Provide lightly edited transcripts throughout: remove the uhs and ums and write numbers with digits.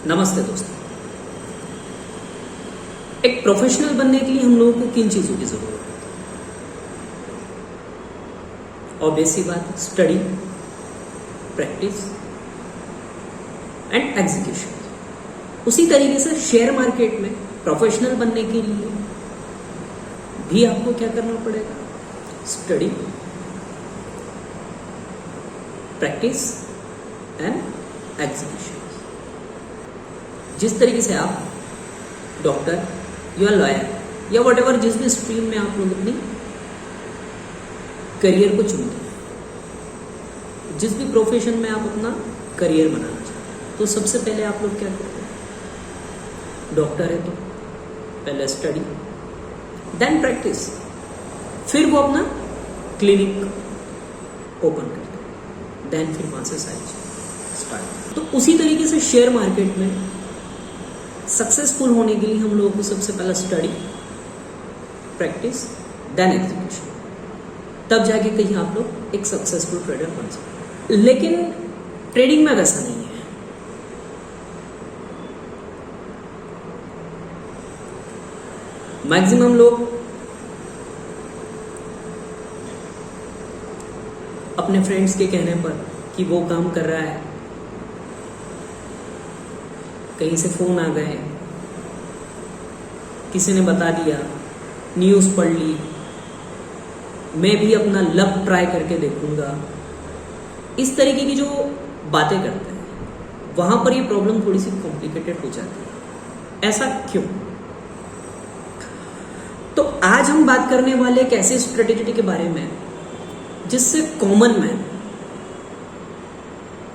नमस्ते दोस्तों। एक प्रोफेशनल बनने के लिए हम लोगों को किन चीजों की जरूरत है? ऑब्वियस सी बात, स्टडी, प्रैक्टिस एंड एग्जीक्यूशन। उसी तरीके से शेयर मार्केट में प्रोफेशनल बनने के लिए भी आपको क्या करना पड़ेगा? Study, practice and execution. जिस तरीके से आप डॉक्टर या लॉयर या वट एवर जिस भी स्ट्रीम में आप लोग अपनी करियर को चुनते हैं, जिस भी प्रोफेशन में आप अपना करियर बनाना चाहते हैं, तो सबसे पहले आप लोग क्या करते हैं? डॉक्टर है तो पहले स्टडी, देन प्रैक्टिस, फिर वो अपना क्लिनिक ओपन करते हैं, देन फिर वहां से सारी चीज स्टार्ट। तो उसी तरीके से शेयर मार्केट में सक्सेसफुल होने के लिए हम लोगों को सबसे पहले स्टडी, प्रैक्टिस, देन एग्जीक्यूशन, तब जाके कहीं आप लोग एक सक्सेसफुल ट्रेडर बन सकते। लेकिन ट्रेडिंग में वैसा नहीं है। मैक्सिमम लोग अपने फ्रेंड्स के कहने पर कि वो काम कर रहा है, कहीं से फोन आ गए, किसी ने बता दिया, न्यूज़ पढ़ ली, मैं भी अपना लक ट्राई करके देखूंगा, इस तरीके की जो बातें करते हैं, वहां पर ये प्रॉब्लम थोड़ी सी कॉम्प्लिकेटेड हो जाती है। ऐसा क्यों? तो आज हम बात करने वाले एक ऐसे स्ट्रेटेजी के बारे में जिससे कॉमन मैन,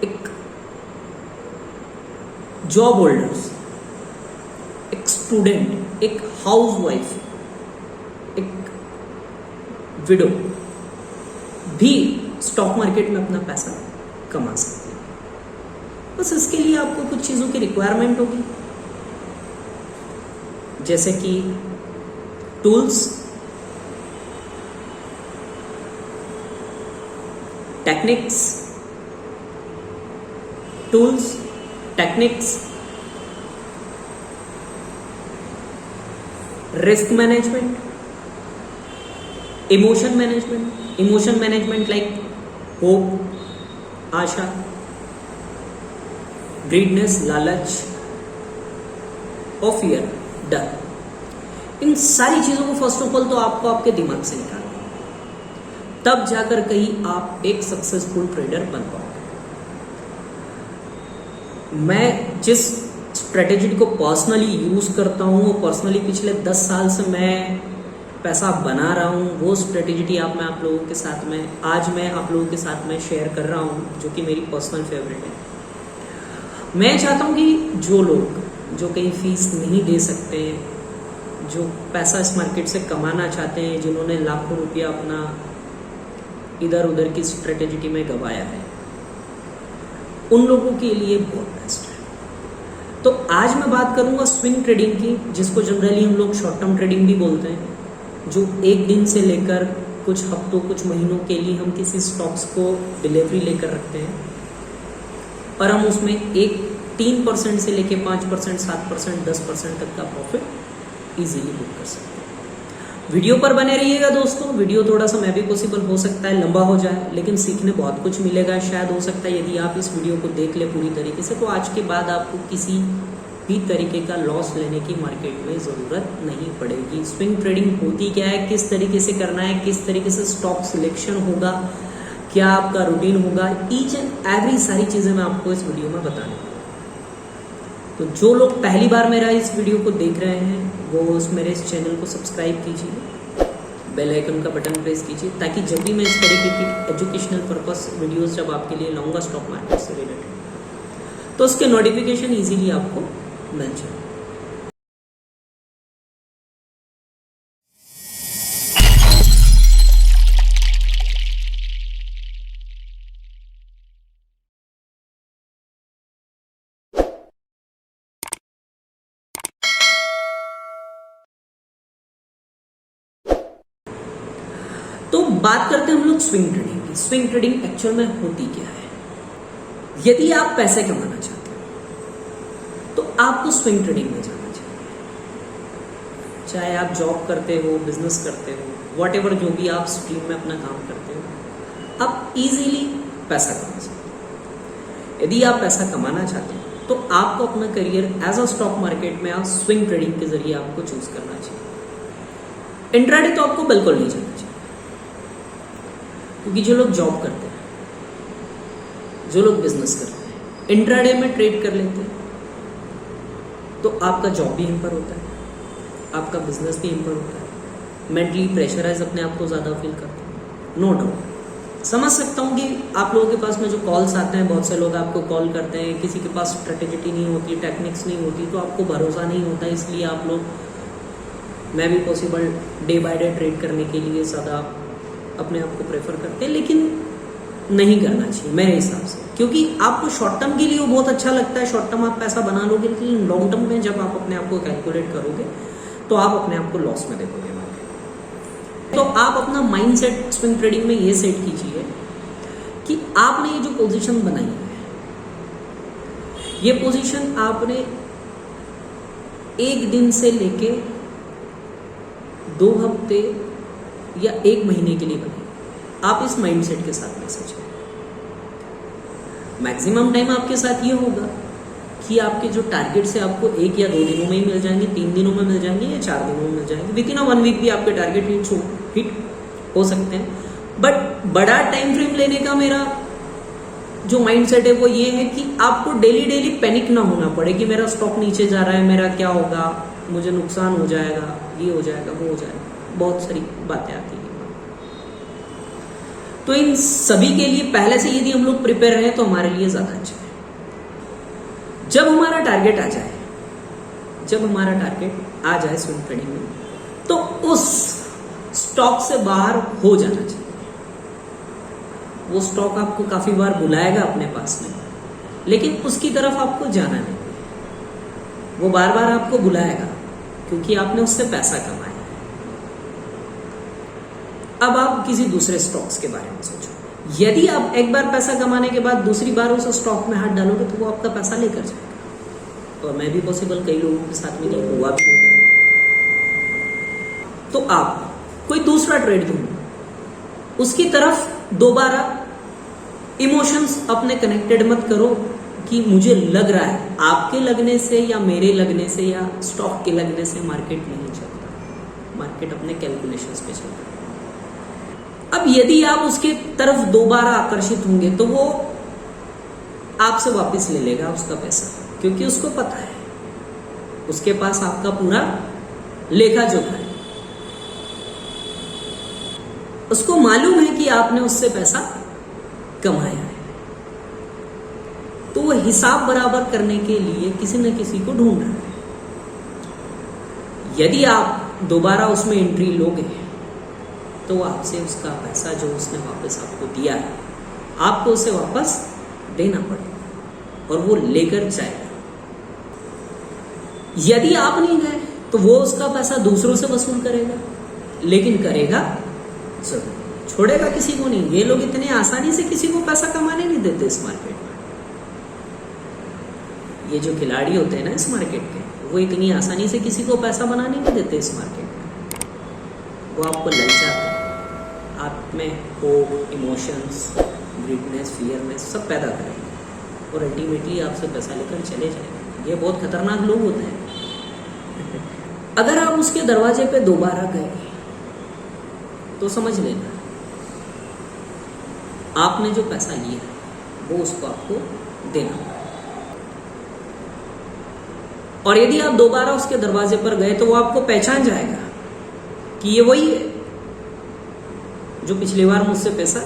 एक जॉब होल्डर्स, एक स्टूडेंट, एक हाउसवाइफ, एक विडो भी स्टॉक मार्केट में अपना पैसा कमा सकते हैं। बस इसके लिए आपको कुछ चीजों की रिक्वायरमेंट होगी, जैसे कि tools, techniques, risk management, emotion management like hope, आशा, ग्रीडनेस, लालच और फियर, डर। इन सारी चीजों को फर्स्ट ऑफ ऑल तो आपको आपके दिमाग से निकालना है, तब जाकर कहीं आप एक सक्सेसफुल ट्रेडर बन पाओगे। मैं जिस स्ट्रेटेजी को पर्सनली यूज करता हूँ, पर्सनली पिछले 10 साल से मैं पैसा बना रहा हूँ, वो स्ट्रेटेजी आज मैं आप लोगों के साथ में शेयर कर रहा हूँ, जो कि मेरी पर्सनल फेवरेट है। मैं चाहता हूँ कि जो लोग जो कहीं फीस नहीं दे सकते हैं, जो पैसा इस मार्केट से कमाना चाहते हैं, जिन्होंने लाखों रुपया अपना इधर उधर की स्ट्रेटेजी में गंवाया है, उन लोगों के लिए बहुत बेस्ट है। तो आज मैं बात करूंगा स्विंग ट्रेडिंग की, जिसको जनरली हम लोग शॉर्ट टर्म ट्रेडिंग भी बोलते हैं, जो एक दिन से लेकर कुछ हफ्तों, कुछ महीनों के लिए हम किसी स्टॉक्स को डिलीवरी लेकर रखते हैं और हम उसमें 3% से लेकर 5%, 7%, 10% तक का प्रॉफिट इजीली बुक कर सकते हैं। वीडियो पर बने रहिएगा दोस्तों। वीडियो थोड़ा सा मैं भी पॉसिबल हो सकता है लंबा हो जाए, लेकिन सीखने बहुत कुछ मिलेगा। शायद हो सकता है यदि आप इस वीडियो को देख ले पूरी तरीके से, तो आज के बाद आपको किसी भी तरीके का लॉस लेने की मार्केट में जरूरत नहीं पड़ेगी। स्विंग ट्रेडिंग होती क्या है, किस तरीके से करना है, किस तरीके से स्टॉक सिलेक्शन होगा, क्या आपका रूटीन होगा, ईच एंड एवरी सारी चीजें मैं आपको इस वीडियो में बताने। तो जो लोग पहली बार मेरा इस वीडियो को देख रहे हैं, वो मेरे इस चैनल को सब्सक्राइब कीजिए, बेल आइकन का बटन प्रेस कीजिए, ताकि जब भी मैं इस तरीके की एजुकेशनल पर्पस वीडियोस जब आपके लिए लाऊंगा स्टॉक मार्केट से रिलेटेड, तो उसके नोटिफिकेशन इजीली आपको मिल जाए। तो बात करते हैं हम लोग स्विंग ट्रेडिंग की। स्विंग ट्रेडिंग एक्चुअल में होती क्या है? यदि आप पैसे कमाना चाहते हैं तो आपको स्विंग ट्रेडिंग में जाना चाहिए। चाहे आप जॉब करते हो, बिजनेस करते हो, व्हाटएवर जो भी आप स्ट्रीम में अपना काम करते हो, आप इजीली पैसा कमा सकते हो। यदि आप पैसा कमाना चाहते हो तो आपको अपना career as a stock market में आप स्विंग ट्रेडिंग के जरिए आपको चूज करना चाहिए। इंट्राडे तो आपको बिल्कुल नहीं जाना चाहिए, क्योंकि जो लोग जॉब करते हैं, जो लोग बिजनेस करते हैं, इंट्राडे में ट्रेड कर लेते हैं, तो आपका जॉब भी हिम्पर होता है, आपका बिजनेस भी हिम्पर होता है, मेंटली प्रेशराइज अपने आप को ज़्यादा फील करते हैं। नो डाउट समझ सकता हूँ कि आप लोगों के पास में जो कॉल्स आते हैं, बहुत से लोग आपको कॉल करते हैं, किसी के पास स्ट्रेटेजी नहीं होती, टेक्निक्स नहीं होती, तो आपको भरोसा नहीं होता, इसलिए आप लोग मैं भी possible day by day trade करने के लिए ज़्यादा अपने आप को प्रेफर करते हैं, लेकिन नहीं करना चाहिए मेरे हिसाब से, क्योंकि आपको शॉर्ट टर्म के लिए वो बहुत अच्छा लगता है, शॉर्ट टर्म आप पैसा बना लोगे, लेकिन लॉन्ग टर्म में जब आप अपने आप को कैलकुलेट करोगे तो आप अपने आप को लॉस में देखोगे। तो आप अपना माइंड सेट स्विंग ट्रेडिंग में ये सेट कीजिए कि आपने ये जो पोजीशन बनाई है, ये पोजीशन आपने एक दिन से लेके 2 हफ्ते या 1 महीने के लिए बनाई। आप इस माइंड सेट के साथ में सोचें। मैक्सिमम टाइम आपके साथ ये होगा कि आपके जो टारगेट से आपको 1 या 2 दिनों में ही मिल जाएंगे, 3 दिनों में मिल जाएंगे या 4 दिनों में मिल जाएंगे। विद इन 1 वीक भी आपके टारगेट हिट हो सकते हैं। बट बड़ा टाइम फ्रेम लेने का मेरा जो माइंडसेट है वो ये है कि आपको डेली पैनिक ना होना पड़े कि मेरा स्टॉक नीचे जा रहा है, मेरा क्या होगा, मुझे नुकसान हो जाएगा, ये हो जाएगा, वो हो जाएगा, बहुत सारी बातें आती हैं। तो इन सभी के लिए पहले से यदि हम लोग प्रिपेयर रहे तो हमारे लिए ज्यादा अच्छा है। जब हमारा टारगेट आ जाए, स्विंग ट्रेडिंग में, तो उस स्टॉक से बाहर हो जाना चाहिए। वो स्टॉक आपको काफी बार बुलाएगा अपने पास में, लेकिन उसकी तरफ आपको जाना नहीं। वो बार बार आपको बुलाएगा क्योंकि आपने उससे पैसा कमाया। अब आप किसी दूसरे स्टॉक्स के बारे में सोचो। यदि आप एक बार पैसा कमाने के बाद दूसरी बार उस स्टॉक में हाथ डालोगे तो वो आपका पैसा लेकर जाएगा। और मैं भी पॉसिबल कई लोगों के साथ में ये हुआ भी होगा। तो आप कोई दूसरा ट्रेड ढूंढो, उसकी तरफ दोबारा इमोशंस अपने कनेक्टेड मत करो कि मुझे लग रहा है। आपके लगने से या मेरे लगने से या स्टॉक के लगने से मार्केट नहीं चलता, मार्केट अपने कैलकुलेशंस पे चलता है। अब यदि आप उसके तरफ दोबारा आकर्षित होंगे तो वो आपसे वापस ले लेगा उसका पैसा, क्योंकि उसको पता है, उसके पास आपका पूरा लेखा जोखा है। उसको मालूम है कि आपने उससे पैसा कमाया है, तो वो हिसाब बराबर करने के लिए किसी न किसी को ढूंढ रहा है। यदि आप दोबारा उसमें एंट्री लोगे तो आपसे उसका पैसा जो उसने वापस आपको दिया है, आपको उसे वापस देना पड़ेगा और वो लेकर जाएगा। यदि आप नहीं गए तो वो उसका पैसा दूसरों से वसूल करेगा, लेकिन करेगा जरूर, छोड़ेगा किसी को नहीं। ये लोग इतने आसानी से किसी को पैसा कमाने नहीं देते इस मार्केट में। ये जो खिलाड़ी होते हैं ना इस मार्केट के, वो इतनी आसानी से किसी को पैसा बनाने नहीं देते इस मार्केट में। वो आपको ललचाते हैं, आप में होप, इमोशंस, ग्रीडनेस, फियरनेस सब पैदा करेंगे और अल्टीमेटली आपसे पैसा लेकर चले जाएंगे। ये बहुत खतरनाक लोग होते हैं। अगर आप उसके दरवाजे पे दोबारा गए तो समझ लेना आपने जो पैसा लिया वो उसको आपको देना पड़ेगा। और यदि आप दोबारा उसके दरवाजे पर गए तो वो आपको पहचान जाएगा कि ये वही है जो पिछली बार मुझसे पैसा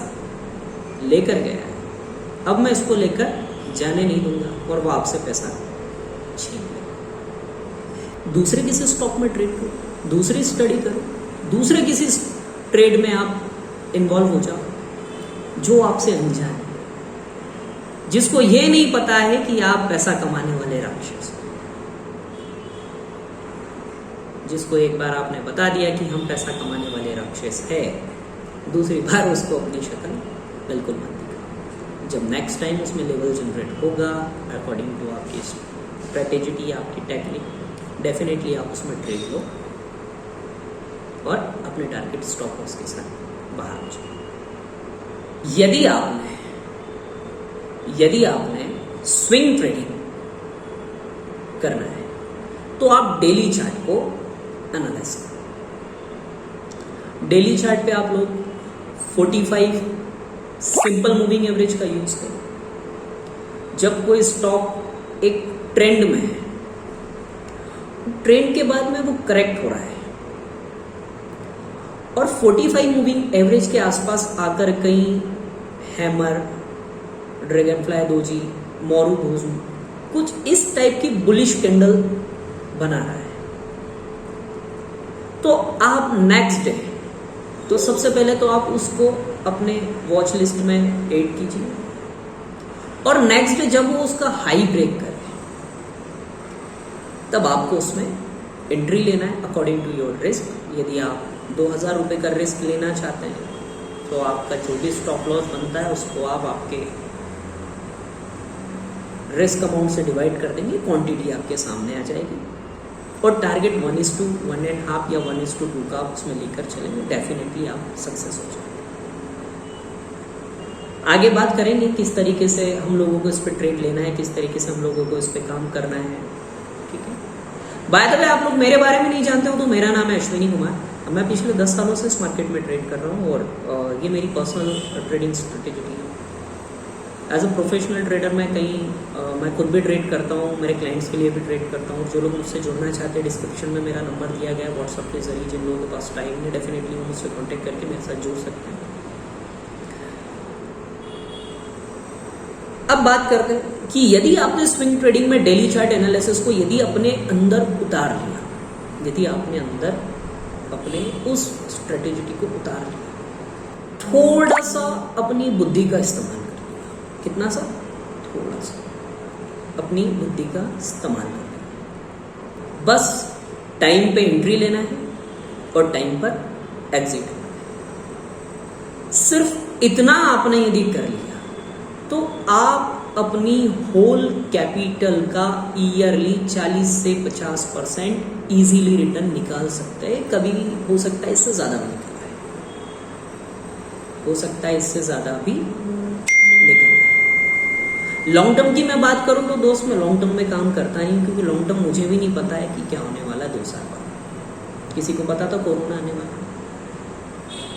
लेकर गया है। अब मैं इसको लेकर जाने नहीं दूंगा और वो आपसे पैसा छीन लेगा। दूसरे किसी स्टॉक में ट्रेड करो, दूसरी स्टडी करो, दूसरे किसी ट्रेड में आप इन्वॉल्व हो जाओ जो आपसे अनजान है, जिसको ये नहीं पता है कि आप पैसा कमाने वाले राक्षस, जिसको एक बार आपने बता दिया कि हम पैसा कमाने वाले राक्षस है, दूसरी बार उसको अपनी शक्ल बिल्कुल मत दिखाओ। जब नेक्स्ट टाइम उसमें लेवल जनरेट होगा अकॉर्डिंग टू आपकी स्ट्रेटेजी, आपकी टेक्निक, डेफिनेटली आप उसमें ट्रेड लो और अपने टारगेट स्टॉप लॉस के साथ बाहर हो जाओ। यदि आपने स्विंग ट्रेडिंग करना है तो आप डेली चार्ट को एनालाइज करें। डेली चार्ट पे आप लोग 45 सिंपल मूविंग एवरेज का यूज करें। जब कोई स्टॉक एक ट्रेंड में है, ट्रेंड के बाद में वो करेक्ट हो रहा है और 45 मूविंग एवरेज के आसपास आकर कहीं hammer, dragon fly doji, Moru Bhoju कुछ इस टाइप की बुलिश कैंडल बना रहा है, तो आप नेक्स्ट डे, तो सबसे पहले तो आप उसको अपने वॉच लिस्ट में ऐड कीजिए और नेक्स्ट डे जब वो उसका हाई ब्रेक करे तब आपको उसमें एंट्री लेना है अकॉर्डिंग टू योर रिस्क। यदि आप 2000 रुपये का रिस्क लेना चाहते हैं तो आपका जो भी स्टॉप लॉस बनता है उसको आप आपके रिस्क अमाउंट से डिवाइड कर देंगे, क्वांटिटी आपके सामने आ जाएगी और टारगेट 1:1.5 या 1:2 का उसमें लेकर चलेंगे, डेफिनेटली आप सक्सेस हो जाएंगे। आगे बात करेंगे किस तरीके से हम लोगों को इस पर ट्रेड लेना है, किस तरीके से हम लोगों को इस पर काम करना है, ठीक है। बाय द वे, आप लोग मेरे बारे में नहीं जानते हो तो मेरा नाम है अश्विनी कुमार। मैं पिछले 10 सालों से इस मार्केट में ट्रेड कर रहा हूँ और ये मेरी पर्सनल ट्रेडिंग स्ट्रेटेजी है। एज अ प्रोफेशनल ट्रेडर मैं खुद भी ट्रेड करता हूँ, मेरे क्लाइंट्स के लिए भी ट्रेड करता हूँ। जो लोग मुझसे जुड़ना चाहते हैं, डिस्क्रिप्शन में मेरा नंबर दिया गया है व्हाट्सअप के जरिए। जिन लोगों के पास टाइम है, डेफिनेटली वो मुझसे कॉन्टेक्ट करके मेरे साथ जुड़ सकते हैं। अब बात करते हैं कि यदि आपने स्विंग ट्रेडिंग में डेली चार्ट एनालिसिस को यदि अपने अंदर उतार लिया, यदि आपने अंदर अपने उस स्ट्रेटेजी को उतार लिया, थोड़ा सा अपनी बुद्धि का इस्तेमाल कर लिया, कितना सा, थोड़ा सा अपनी बुद्धि का इस्तेमाल कर लिया, बस टाइम पे एंट्री लेना है और टाइम पर एग्जिट होना है। सिर्फ इतना आपने यदि कर लिया तो आप अपनी होल कैपिटल का ईयरली 40 से 50% इजीली रिटर्न निकाल सकते हैं। कभी हो सकता है इससे ज्यादा भी निकल रहा है, हो सकता है इससे ज्यादा भी निकल रहा है। लॉन्ग टर्म की मैं बात करूं तो दोस्त, मैं लॉन्ग टर्म में काम करता नहीं, क्योंकि लॉन्ग टर्म मुझे भी नहीं पता है कि क्या होने वाला 2 साल बाद। किसी को पता था कोरोना आने वाला,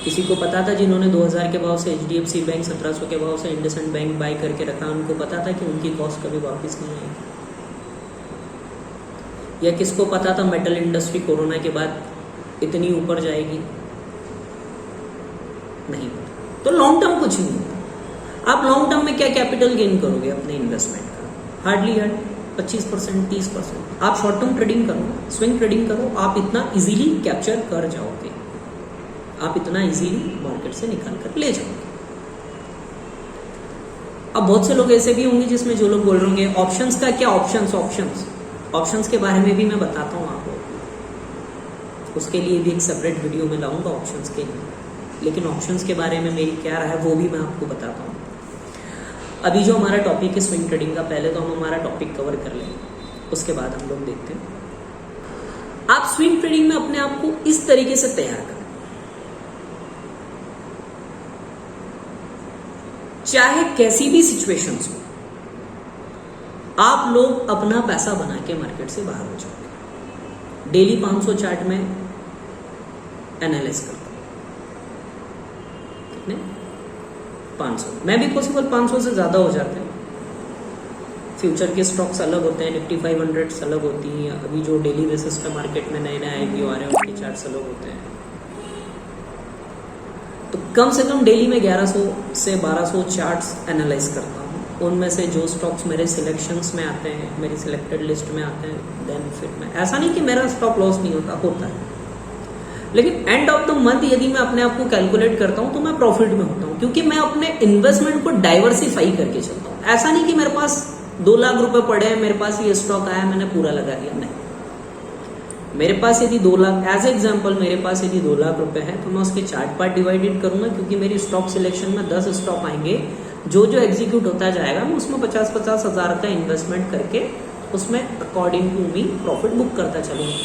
किसी को पता था जिन्होंने 2000 के भाव से HDFC बैंक 1700 के भाव से इंडसइंड बैंक बाय करके रखा, उनको पता था कि उनकी कॉस्ट कभी वापस नहीं आएगी। या किसको पता था मेटल इंडस्ट्री कोरोना के बाद इतनी ऊपर जाएगी, नहीं पता। तो लॉन्ग टर्म कुछ नहीं होता। आप लॉन्ग टर्म में क्या कैपिटल गेन करोगे अपने इन्वेस्टमेंट का? हार्डली 25%, 30%। आप शॉर्ट टर्म ट्रेडिंग करो, स्विंग ट्रेडिंग करो, आप इतना इजीली कैप्चर कर जाओगे, आप इतना इजीली मार्केट से निकाल कर ले जाओगे। अब बहुत से लोग ऐसे भी होंगे जिसमें जो लोग बोल रहे होंगे ऑप्शंस का क्या, ऑप्शंस के बारे में भी मैं बताता हूँ आपको, उसके लिए भी एक सेपरेट वीडियो में लाऊंगा ऑप्शंस के लिए। लेकिन ऑप्शंस के बारे में मेरी क्या राय है वो भी मैं आपको बताता हूँ। अभी जो हमारा टॉपिक है स्विंग ट्रेडिंग का, पहले तो हम हमारा टॉपिक कवर कर लेंगे, उसके बाद हम लोग देखते हैं। आप स्विंग ट्रेडिंग में अपने आप को इस तरीके से तैयार करें, चाहे कैसी भी सिचुएशंस हो, आप लोग अपना पैसा बना के मार्केट से बाहर हो जाओगे। डेली 500 चार्ट में एनालाइज करता हूं, कितने? 500। मैं भी पॉसिबल 500 से ज्यादा हो जाते हैं। फ्यूचर के स्टॉक्स अलग होते हैं, निफ्टी 500 अलग होती हैं। अभी जो डेली बेसिस पे मार्केट में नए नए IPO आ रहे हैं उनके चार्ट्स अलग होते हैं। तो कम से कम डेली में 1100 से 1200 चार्ट्स एनालाइज करता हूँ। उनमें से जो स्टॉक्स मेरे सिलेक्शंस में आते हैं, मेरी सिलेक्टेड लिस्ट में आते हैं, देन फिर मैं, ऐसा नहीं कि मेरा स्टॉप लॉस नहीं होता है, लेकिन एंड ऑफ द मंथ यदि मैं अपने आप को कैलकुलेट करता हूँ तो मैं प्रॉफिट में होता हूँ, क्योंकि मैं अपने इन्वेस्टमेंट को डाइवर्सिफाई करके चलता हूँ। ऐसा नहीं कि मेरे पास 2 लाख रुपए पड़े हैं, मेरे पास ये स्टॉक आया मैंने पूरा लगा दिया, नहीं। मेरे पास यदि 2 लाख, एज एग्जाम्पल मेरे पास यदि 2 लाख रुपए है तो मैं उसके चार्ट पार्ट डिवाइडेड करूंगा, क्योंकि मेरी स्टॉक सिलेक्शन में 10 स्टॉक आएंगे, जो एग्जीक्यूट होता जाएगा मैं उसमें 50-50 हजार का इन्वेस्टमेंट करके उसमें according to me profit book करता चलूंगा।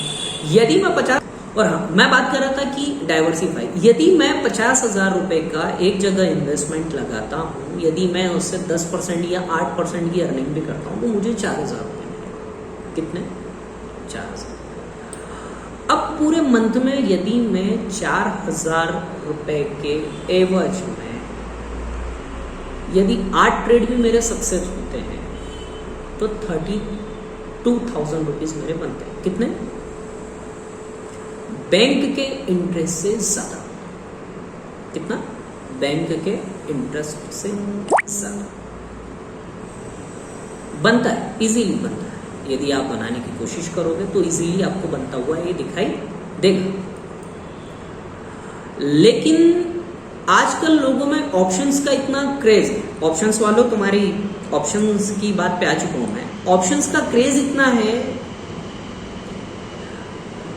यदि मैं 50, और हाँ मैं बात कर रहा था कि डाइवर्सिफाई, यदि मैं 50,000 रुपए का एक जगह इन्वेस्टमेंट लगाता हूँ, यदि मैं उससे 10% या 8% की अर्निंग भी करता हूँ तो मुझे 4,000 रुपये मिलेंगे। कितने? 4,000। अब पूरे मंथ में यदि मैं 4,000 रुपए के एवज में यदि 8 ट्रेड भी मेरे सक्सेस होते हैं तो 32,000 रुपीज मेरे बनते हैं। कितने? बैंक के इंटरेस्ट से ज्यादा। कितना? बैंक के इंटरेस्ट से ज्यादा बनता है, इजीली बनता है। यदि आप बनाने की कोशिश करोगे तो इजीली आपको बनता हुआ ये दिखाई देगा। लेकिन आजकल लोगों में ऑप्शंस का इतना क्रेज है, ऑप्शंस वालों तुम्हारी ऑप्शंस की बात पे आ चुका हूं मैं, ऑप्शंस का क्रेज इतना है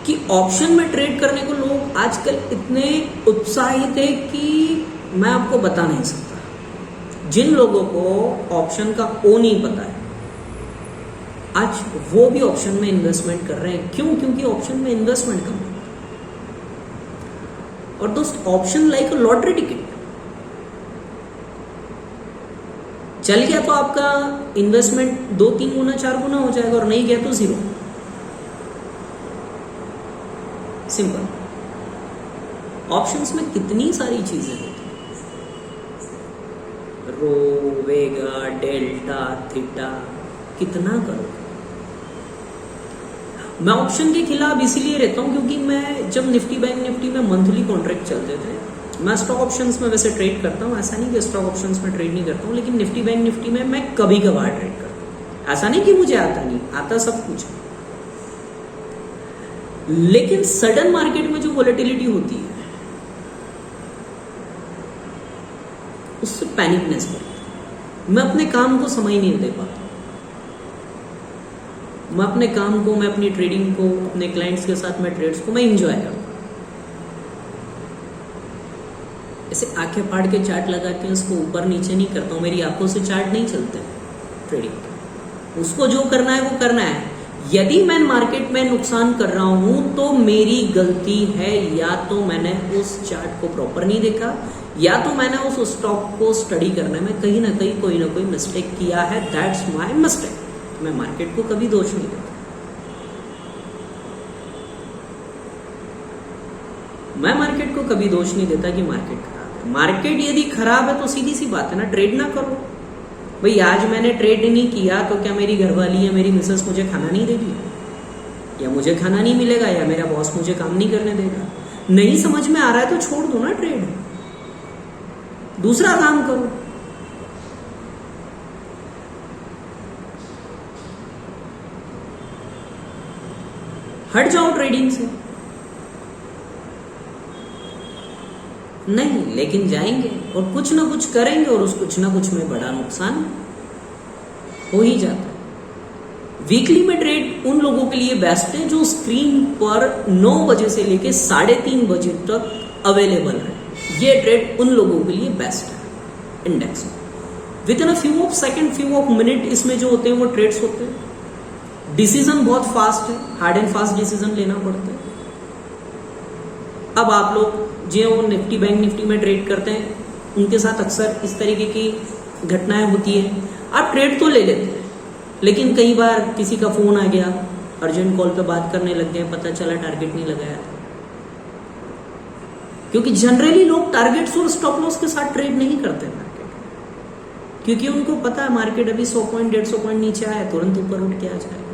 कि ऑप्शन में ट्रेड करने को लोग आजकल इतने उत्साहित है कि मैं आपको बता नहीं सकता। जिन लोगों को ऑप्शन का ओ नहीं पता है आज वो भी ऑप्शन में इन्वेस्टमेंट कर रहे हैं। क्यों? क्योंकि ऑप्शन में इन्वेस्टमेंट कम है। और दोस्त, ऑप्शन लाइक लॉटरी टिकट, चल गया तो आपका इन्वेस्टमेंट 2-3 गुना 4 गुना हो जाएगा, और नहीं गया तो 0। सिंपल। ऑप्शंस में कितनी सारी चीजें होती हैं, रो, वेगा, डेल्टा, थीटा, कितना करोगे? मैं ऑप्शन के खिलाफ इसीलिए रहता हूं क्योंकि मैं जब निफ्टी बैंक निफ्टी में मंथली कॉन्ट्रैक्ट चलते थे, मैं स्टॉक ऑप्शंस में वैसे ट्रेड करता हूं, ऐसा नहीं कि स्टॉक ऑप्शंस में ट्रेड नहीं करता हूं, लेकिन निफ्टी बैंक निफ्टी में मैं कभी कभार ट्रेड करता हूं। ऐसा नहीं कि मुझे आता नहीं, आता सब कुछ। लेकिन सडन मार्केट में जो वोलेटिलिटी होती है उससे पैनिकनेस बढ़ती है। मैं अपने काम को समय नहीं दे पाता। मैं अपने काम को, मैं अपनी ट्रेडिंग को, अपने क्लाइंट्स के साथ मैं ट्रेड्स को मैं इंजॉय करता हूं। ऐसे आंखें फाड़ के चार्ट लगा के उसको ऊपर नीचे नहीं करता हूं। मेरी आंखों से चार्ट नहीं चलते ट्रेडिंग। उसको जो करना है वो करना है। यदि मैं मार्केट में नुकसान कर रहा हूं तो मेरी गलती है, या तो मैंने उस चार्ट को प्रॉपर नहीं देखा, या तो मैंने उस स्टॉक को स्टडी करने में कहीं ना कहीं कोई ना कोई मिस्टेक किया है। That's my mistake. मैं मार्केट को कभी दोष नहीं देता। मैं मार्केट को कभी दोष नहीं देता कि मार्केट खराब है। मार्केट यदि खराब है तो सीधी सी बात है ना, ट्रेड ना करो। भाई आज मैंने ट्रेड नहीं किया तो क्या मेरी घरवाली या मेरी मिसेस मुझे खाना नहीं देगी, या मुझे खाना नहीं मिलेगा, या मेरा बॉस मुझे काम नहीं करने देगा? नहीं समझ में आ रहा है तो छोड़ दो ना ट्रेड, दूसरा काम करो। हट जाओ ट्रेडिंग से। नहीं, लेकिन जाएंगे और कुछ ना कुछ करेंगे, और उस कुछ ना कुछ में बड़ा नुकसान हो ही जाता है। वीकली में ट्रेड उन लोगों के लिए बेस्ट है जो स्क्रीन पर 9 बजे से लेके 3:30 बजे तक अवेलेबल है। ये ट्रेड उन लोगों के लिए बेस्ट है। इंडेक्स में with in a few of second, few of minute इसमें जो होते हैं वो ट्रेड्स होते हैं। डिसीजन बहुत फास्ट है, हार्ड एंड फास्ट डिसीजन लेना पड़ता है। अब आप लोग जो वो निफ्टी बैंक निफ्टी में ट्रेड करते हैं उनके साथ अक्सर इस तरीके की घटनाएं होती है। आप ट्रेड तो ले लेते हैं, लेकिन कई बार किसी का फोन आ गया, अर्जेंट कॉल पे बात करने लग गए, पता चला टारगेट नहीं लगाया था। क्योंकि जनरली लोग टारगेट्स और स्टॉप लॉस के साथ ट्रेड नहीं करते मार्केट, क्योंकि उनको पता है मार्केट अभी 100 पॉइंट 150 पॉइंट नीचे आया, तुरंत ऊपर उठ के आ जाएगा।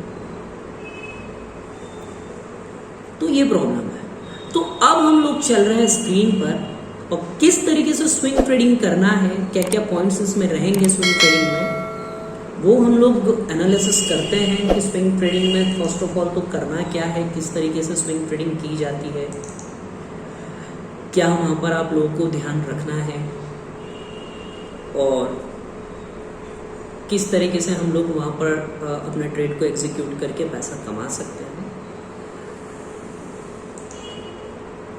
तो ये प्रॉब्लम है। तो अब हम लोग चल रहे हैं स्क्रीन पर, और किस तरीके से स्विंग ट्रेडिंग करना है, क्या क्या पॉइंट्स इसमें रहेंगे स्विंग ट्रेडिंग में, वो हम लोग एनालिसिस करते हैं कि स्विंग ट्रेडिंग में फर्स्ट ऑफ ऑल तो करना क्या है, किस तरीके से स्विंग ट्रेडिंग की जाती है, क्या वहां पर आप लोगों को ध्यान रखना है, और किस तरीके से हम लोग वहां पर अपने ट्रेड को एग्जीक्यूट करके पैसा कमा सकते हैं।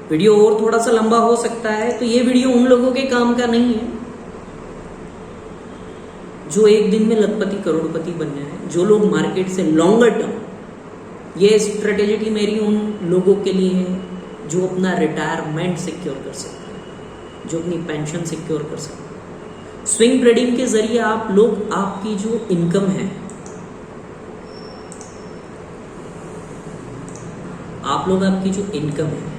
वीडियो और थोड़ा सा लंबा हो सकता है, तो ये वीडियो उन लोगों के काम का नहीं है जो एक दिन में लखपति करोड़पति बनना है, जो लोग मार्केट से लॉन्गर टर्म, ये स्ट्रेटेजी मेरी उन लोगों के लिए है जो अपना रिटायरमेंट सिक्योर कर सकते हैं, जो अपनी पेंशन सिक्योर कर सकते हैं। स्विंग ट्रेडिंग के जरिए आप लोग आपकी जो इनकम है, आप लोग आपकी जो इनकम है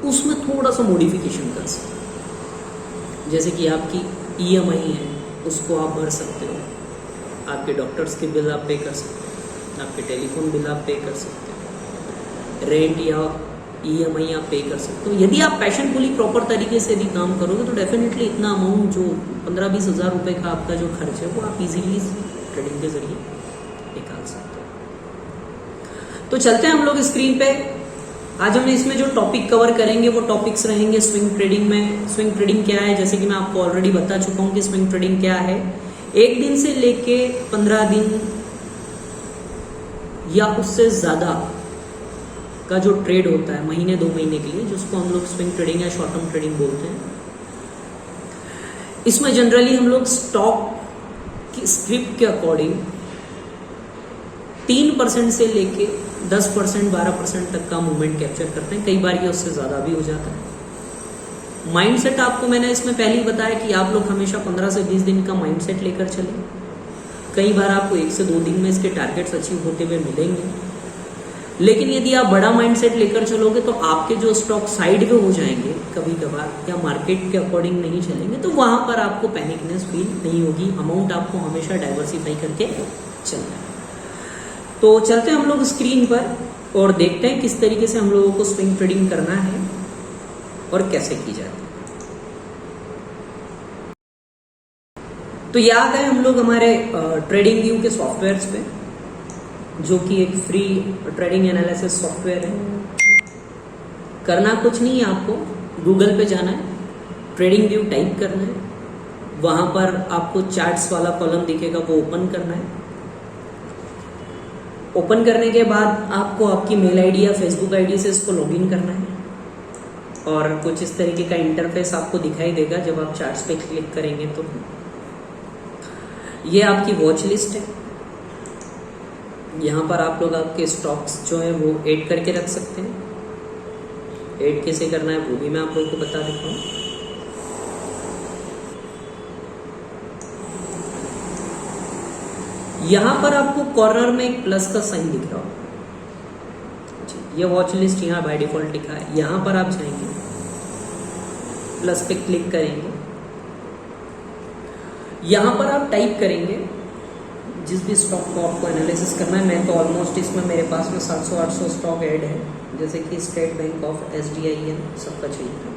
उसमें थोड़ा सा मॉडिफिकेशन कर सकते हैं। जैसे कि आपकी ईएमआई है, उसको आप भर सकते हो, आपके डॉक्टर्स के बिल आप पे कर सकते हो, आपके टेलीफोन बिल आप पे कर सकते हो, रेंट या ईएमआई आप पे कर सकते हो। यदि आप पैशनफुली प्रॉपर तरीके से यदि काम करोगे तो डेफिनेटली इतना अमाउंट जो 15-20 हज़ार रुपये का आपका जो खर्च है वो आप इजीली ट्रेडिंग के जरिए निकाल सकते हो। तो चलते हैं हम लोग स्क्रीन पे। आज हम इसमें जो टॉपिक कवर करेंगे वो टॉपिक्स रहेंगे स्विंग ट्रेडिंग में। स्विंग ट्रेडिंग क्या है, जैसे कि मैं आपको ऑलरेडी बता चुका हूं कि स्विंग ट्रेडिंग क्या है। एक दिन से लेके 15 दिन या उससे ज्यादा का जो ट्रेड होता है, महीने 2 महीने के लिए, जिसको हम लोग स्विंग ट्रेडिंग या शॉर्ट टर्म ट्रेडिंग बोलते हैं। इसमें जनरली हम लोग स्टॉक की स्क्रिप्ट के अकॉर्डिंग 3% से लेके 10%, 12% तक का मूवमेंट कैप्चर करते हैं। कई बार ये उससे ज्यादा भी हो जाता है। माइंडसेट आपको मैंने इसमें पहले ही बताया कि आप लोग हमेशा 15 से 20 दिन का माइंडसेट लेकर चलें। कई बार आपको 1 से 2 दिन में इसके टारगेट्स अचीव होते हुए मिलेंगे, लेकिन यदि आप बड़ा माइंडसेट लेकर चलोगे तो आपके जो स्टॉक साइड पे हो जाएंगे कभी कभार, या मार्केट के अकॉर्डिंग नहीं चलेंगे, तो वहां पर आपको पैनिकनेस फील नहीं होगी। अमाउंट आपको हमेशा डाइवर्सिफाई करके चलना है। तो चलते हैं हम लोग स्क्रीन पर और देखते हैं किस तरीके से हम लोगों को स्विंग ट्रेडिंग करना है और कैसे की जाती है। तो याद है हम लोग हमारे ट्रेडिंग व्यू के सॉफ्टवेयर्स पे, जो कि एक फ्री ट्रेडिंग एनालिसिस सॉफ्टवेयर है। करना कुछ नहीं है, आपको गूगल पे जाना है, ट्रेडिंग व्यू टाइप करना है, वहां पर आपको चार्ट्स वाला कॉलम दिखेगा, वो ओपन करना है। ओपन करने के बाद आपको आपकी मेल आईडी या फेसबुक आईडी से इसको लॉगिन करना है और कुछ इस तरीके का इंटरफेस आपको दिखाई देगा जब आप चार्ट्स पे क्लिक करेंगे। तो ये आपकी वॉच लिस्ट है। यहाँ पर आप लोग आपके स्टॉक्स जो है वो ऐड करके रख सकते हैं। ऐड कैसे करना है वो भी मैं आप लोगों को बता देता हूँ। यहां पर आपको कॉर्नर में एक प्लस का साइन दिख रहा होगा। ये वॉच लिस्ट यहाँ बाय डिफॉल्ट लिखा है। यहां पर आप जाएंगे, प्लस पे क्लिक करेंगे, यहां पर आप टाइप करेंगे जिस भी स्टॉक को आपको एनालिसिस करना है। मैं तो ऑलमोस्ट इसमें मेरे पास में 700-800 स्टॉक ऐड है, जैसे कि स्टेट बैंक ऑफ, SDIN, सबका चाहिए।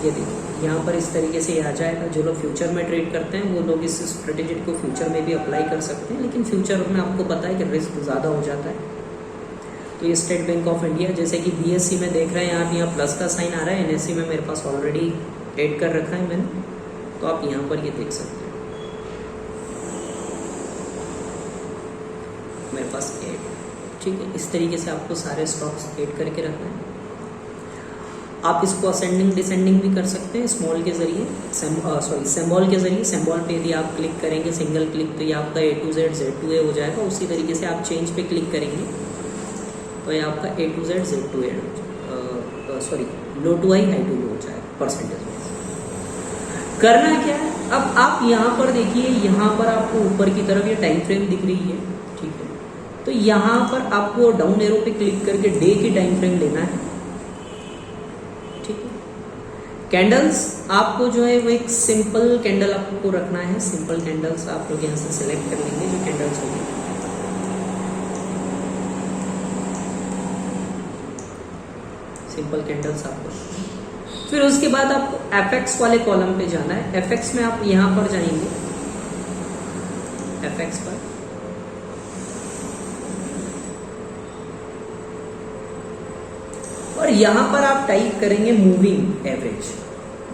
ये देखिए यहाँ पर इस तरीके से आ जाएगा। जो लोग फ्यूचर में ट्रेड करते हैं वो लोग इस स्ट्रेटेजी को फ्यूचर में भी अप्लाई कर सकते हैं, लेकिन फ्यूचर में आपको पता है कि रिस्क ज़्यादा हो जाता है। तो ये स्टेट बैंक ऑफ इंडिया, जैसे कि BSE में देख रहे हैं आप, यहाँ प्लस का साइन आ रहा है। NSE में मेरे पास ऑलरेडी ऐड कर रखा है मैंने, तो आप यहाँ पर ये देख सकते हैं मेरे पास ऐड। ठीक है, इस तरीके से आपको सारे स्टॉक्स ऐड करके रखना है। आप इसको असेंडिंग डिसेंडिंग भी कर सकते हैं स्मॉल के जरिए, सिंबल के जरिए। सिंबल पे यदि आप क्लिक करेंगे सिंगल क्लिक, तो ये आपका A to Z, Z to A हो जाएगा। उसी तरीके से आप चेंज पे क्लिक करेंगे तो ये आपका A to Z, Z to A, low to high, high to low हो जाएगा परसेंटेज में। करना क्या है, अब आप यहाँ पर देखिए, यहाँ पर आपको ऊपर की तरफ ये टाइम फ्रेम दिख रही है। ठीक है, तो यहाँ पर आपको डाउन एरो पे क्लिक करके डे की टाइम फ्रेम लेना है। कैंडल्स आपको जो है वो एक सिंपल कैंडल आपको रखना है। सिंपल कैंडल्स आप लोग यहाँ से सिलेक्ट कर लेंगे जो कैंडल्स होंगे। सिंपल कैंडल्स आपको, फिर उसके बाद आपको FX वाले कॉलम पे जाना है। FX में आप यहाँ पर जाएंगे, FX पर और यहाँ पर आप टाइप करेंगे मूविंग एवरेज।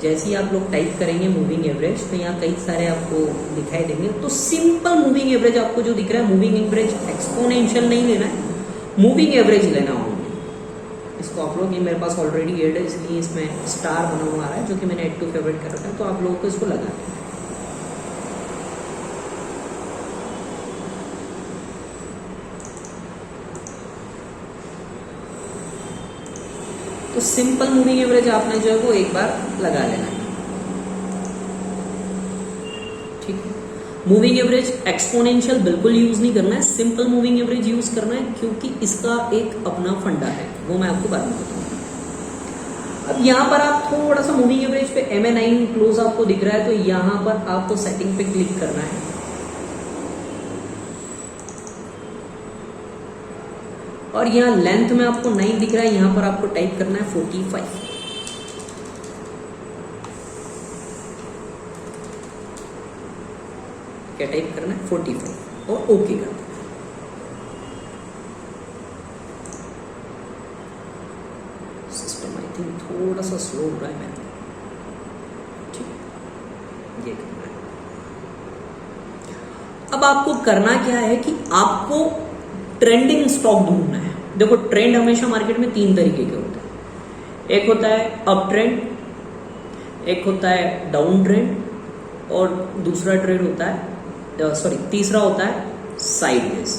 जैसे ही आप लोग टाइप करेंगे मूविंग एवरेज, तो यहाँ कई सारे आपको दिखाई देंगे। तो सिंपल मूविंग एवरेज आपको जो दिख रहा है, मूविंग एवरेज एक्सपोनेंशियल नहीं लेना है, मूविंग एवरेज लेना होगा। इसको आप लोग, ये मेरे पास ऑलरेडी एड है इसलिए इसमें स्टार बना हुआ आ रहा है जो कि मैंने ऐड टू फेवरेट कर रखा है, तो आप लोगों को इसको लगा दें। तो सिंपल मूविंग एवरेज आपने जो है वो एक बार लगा लेना है, ठीक है। मूविंग एवरेज एक्सपोनेंशियल बिल्कुल यूज नहीं करना है, सिंपल मूविंग एवरेज यूज करना है, क्योंकि इसका एक अपना फंडा है, वो मैं आपको बाद में बताऊंगा। अब यहाँ पर आप थोड़ा सा मूविंग एवरेज पे MA9 क्लोज आपको दिख रहा है, तो यहाँ पर आपको सेटिंग पे क्लिक करना है। और यहाँ लेंथ में आपको 9 दिख रहा है, यहाँ पर आपको टाइप करना है 45। क्या टाइप करना है? 45 और ओके कर देना। सिस्टम आई थिंक थोड़ा सा स्लो हो रहा है मेरा, ठीक है, ये करना है। अब आपको करना क्या है कि आपको ट्रेंडिंग स्टॉक ढूंढना है। देखो ट्रेंड हमेशा मार्केट में 3 तरीके के होते हैं, एक होता है अप ट्रेंड, एक होता है डाउन ट्रेंड, और दूसरा ट्रेंड होता है तीसरा होता है साइडवेज,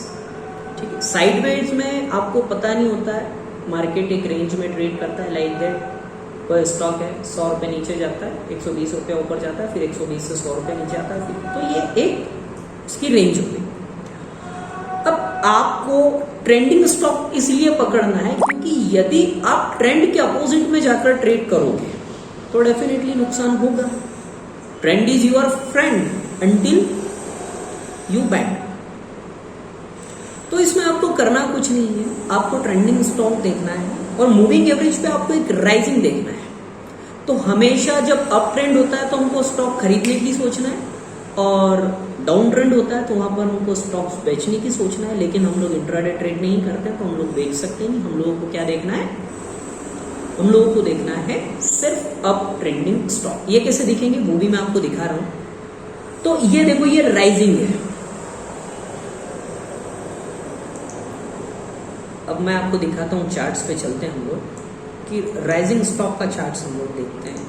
ठीक है। साइडवेज में आपको पता नहीं होता है, मार्केट एक रेंज में ट्रेड करता है, लाइक दैट कोई स्टॉक है 100 रुपये नीचे जाता है, 120 रुपये ऊपर जाता है, फिर 120 से 100 रुपये नीचे आता है, फिर तो ये एक इसकी रेंज होगी। अब आपको ट्रेंडिंग स्टॉक इसलिए पकड़ना है क्योंकि यदि आप ट्रेंड के अपोजिट में जाकर ट्रेड करोगे तो डेफिनेटली नुकसान होगा। Trend is your friend until you band. तो इसमें आपको करना कुछ नहीं है, आपको ट्रेंडिंग स्टॉक देखना है और मूविंग एवरेज पे आपको एक राइजिंग देखना है। तो हमेशा जब अप ट्रेंड होता है तो हमको स्टॉक खरीदने की सोचना है, और डाउन ट्रेंड होता है तो वहां पर हमको स्टॉक्स बेचने की सोचना है। लेकिन हम लोग इंट्राडे ट्रेड नहीं करते तो हम लोग बेच सकते नहीं। हम लोगों को क्या देखना है? हम लोगों को देखना है सिर्फ अप ट्रेंडिंग स्टॉक। ये कैसे दिखेंगे वो भी मैं आपको दिखा रहा हूं। तो ये देखो, ये राइजिंग है। अब मैं आपको दिखाता हूं, चार्ट्स पे चलते हैं हम लोग कि राइजिंग स्टॉक का चार्ट्स हम लोग देखते हैं।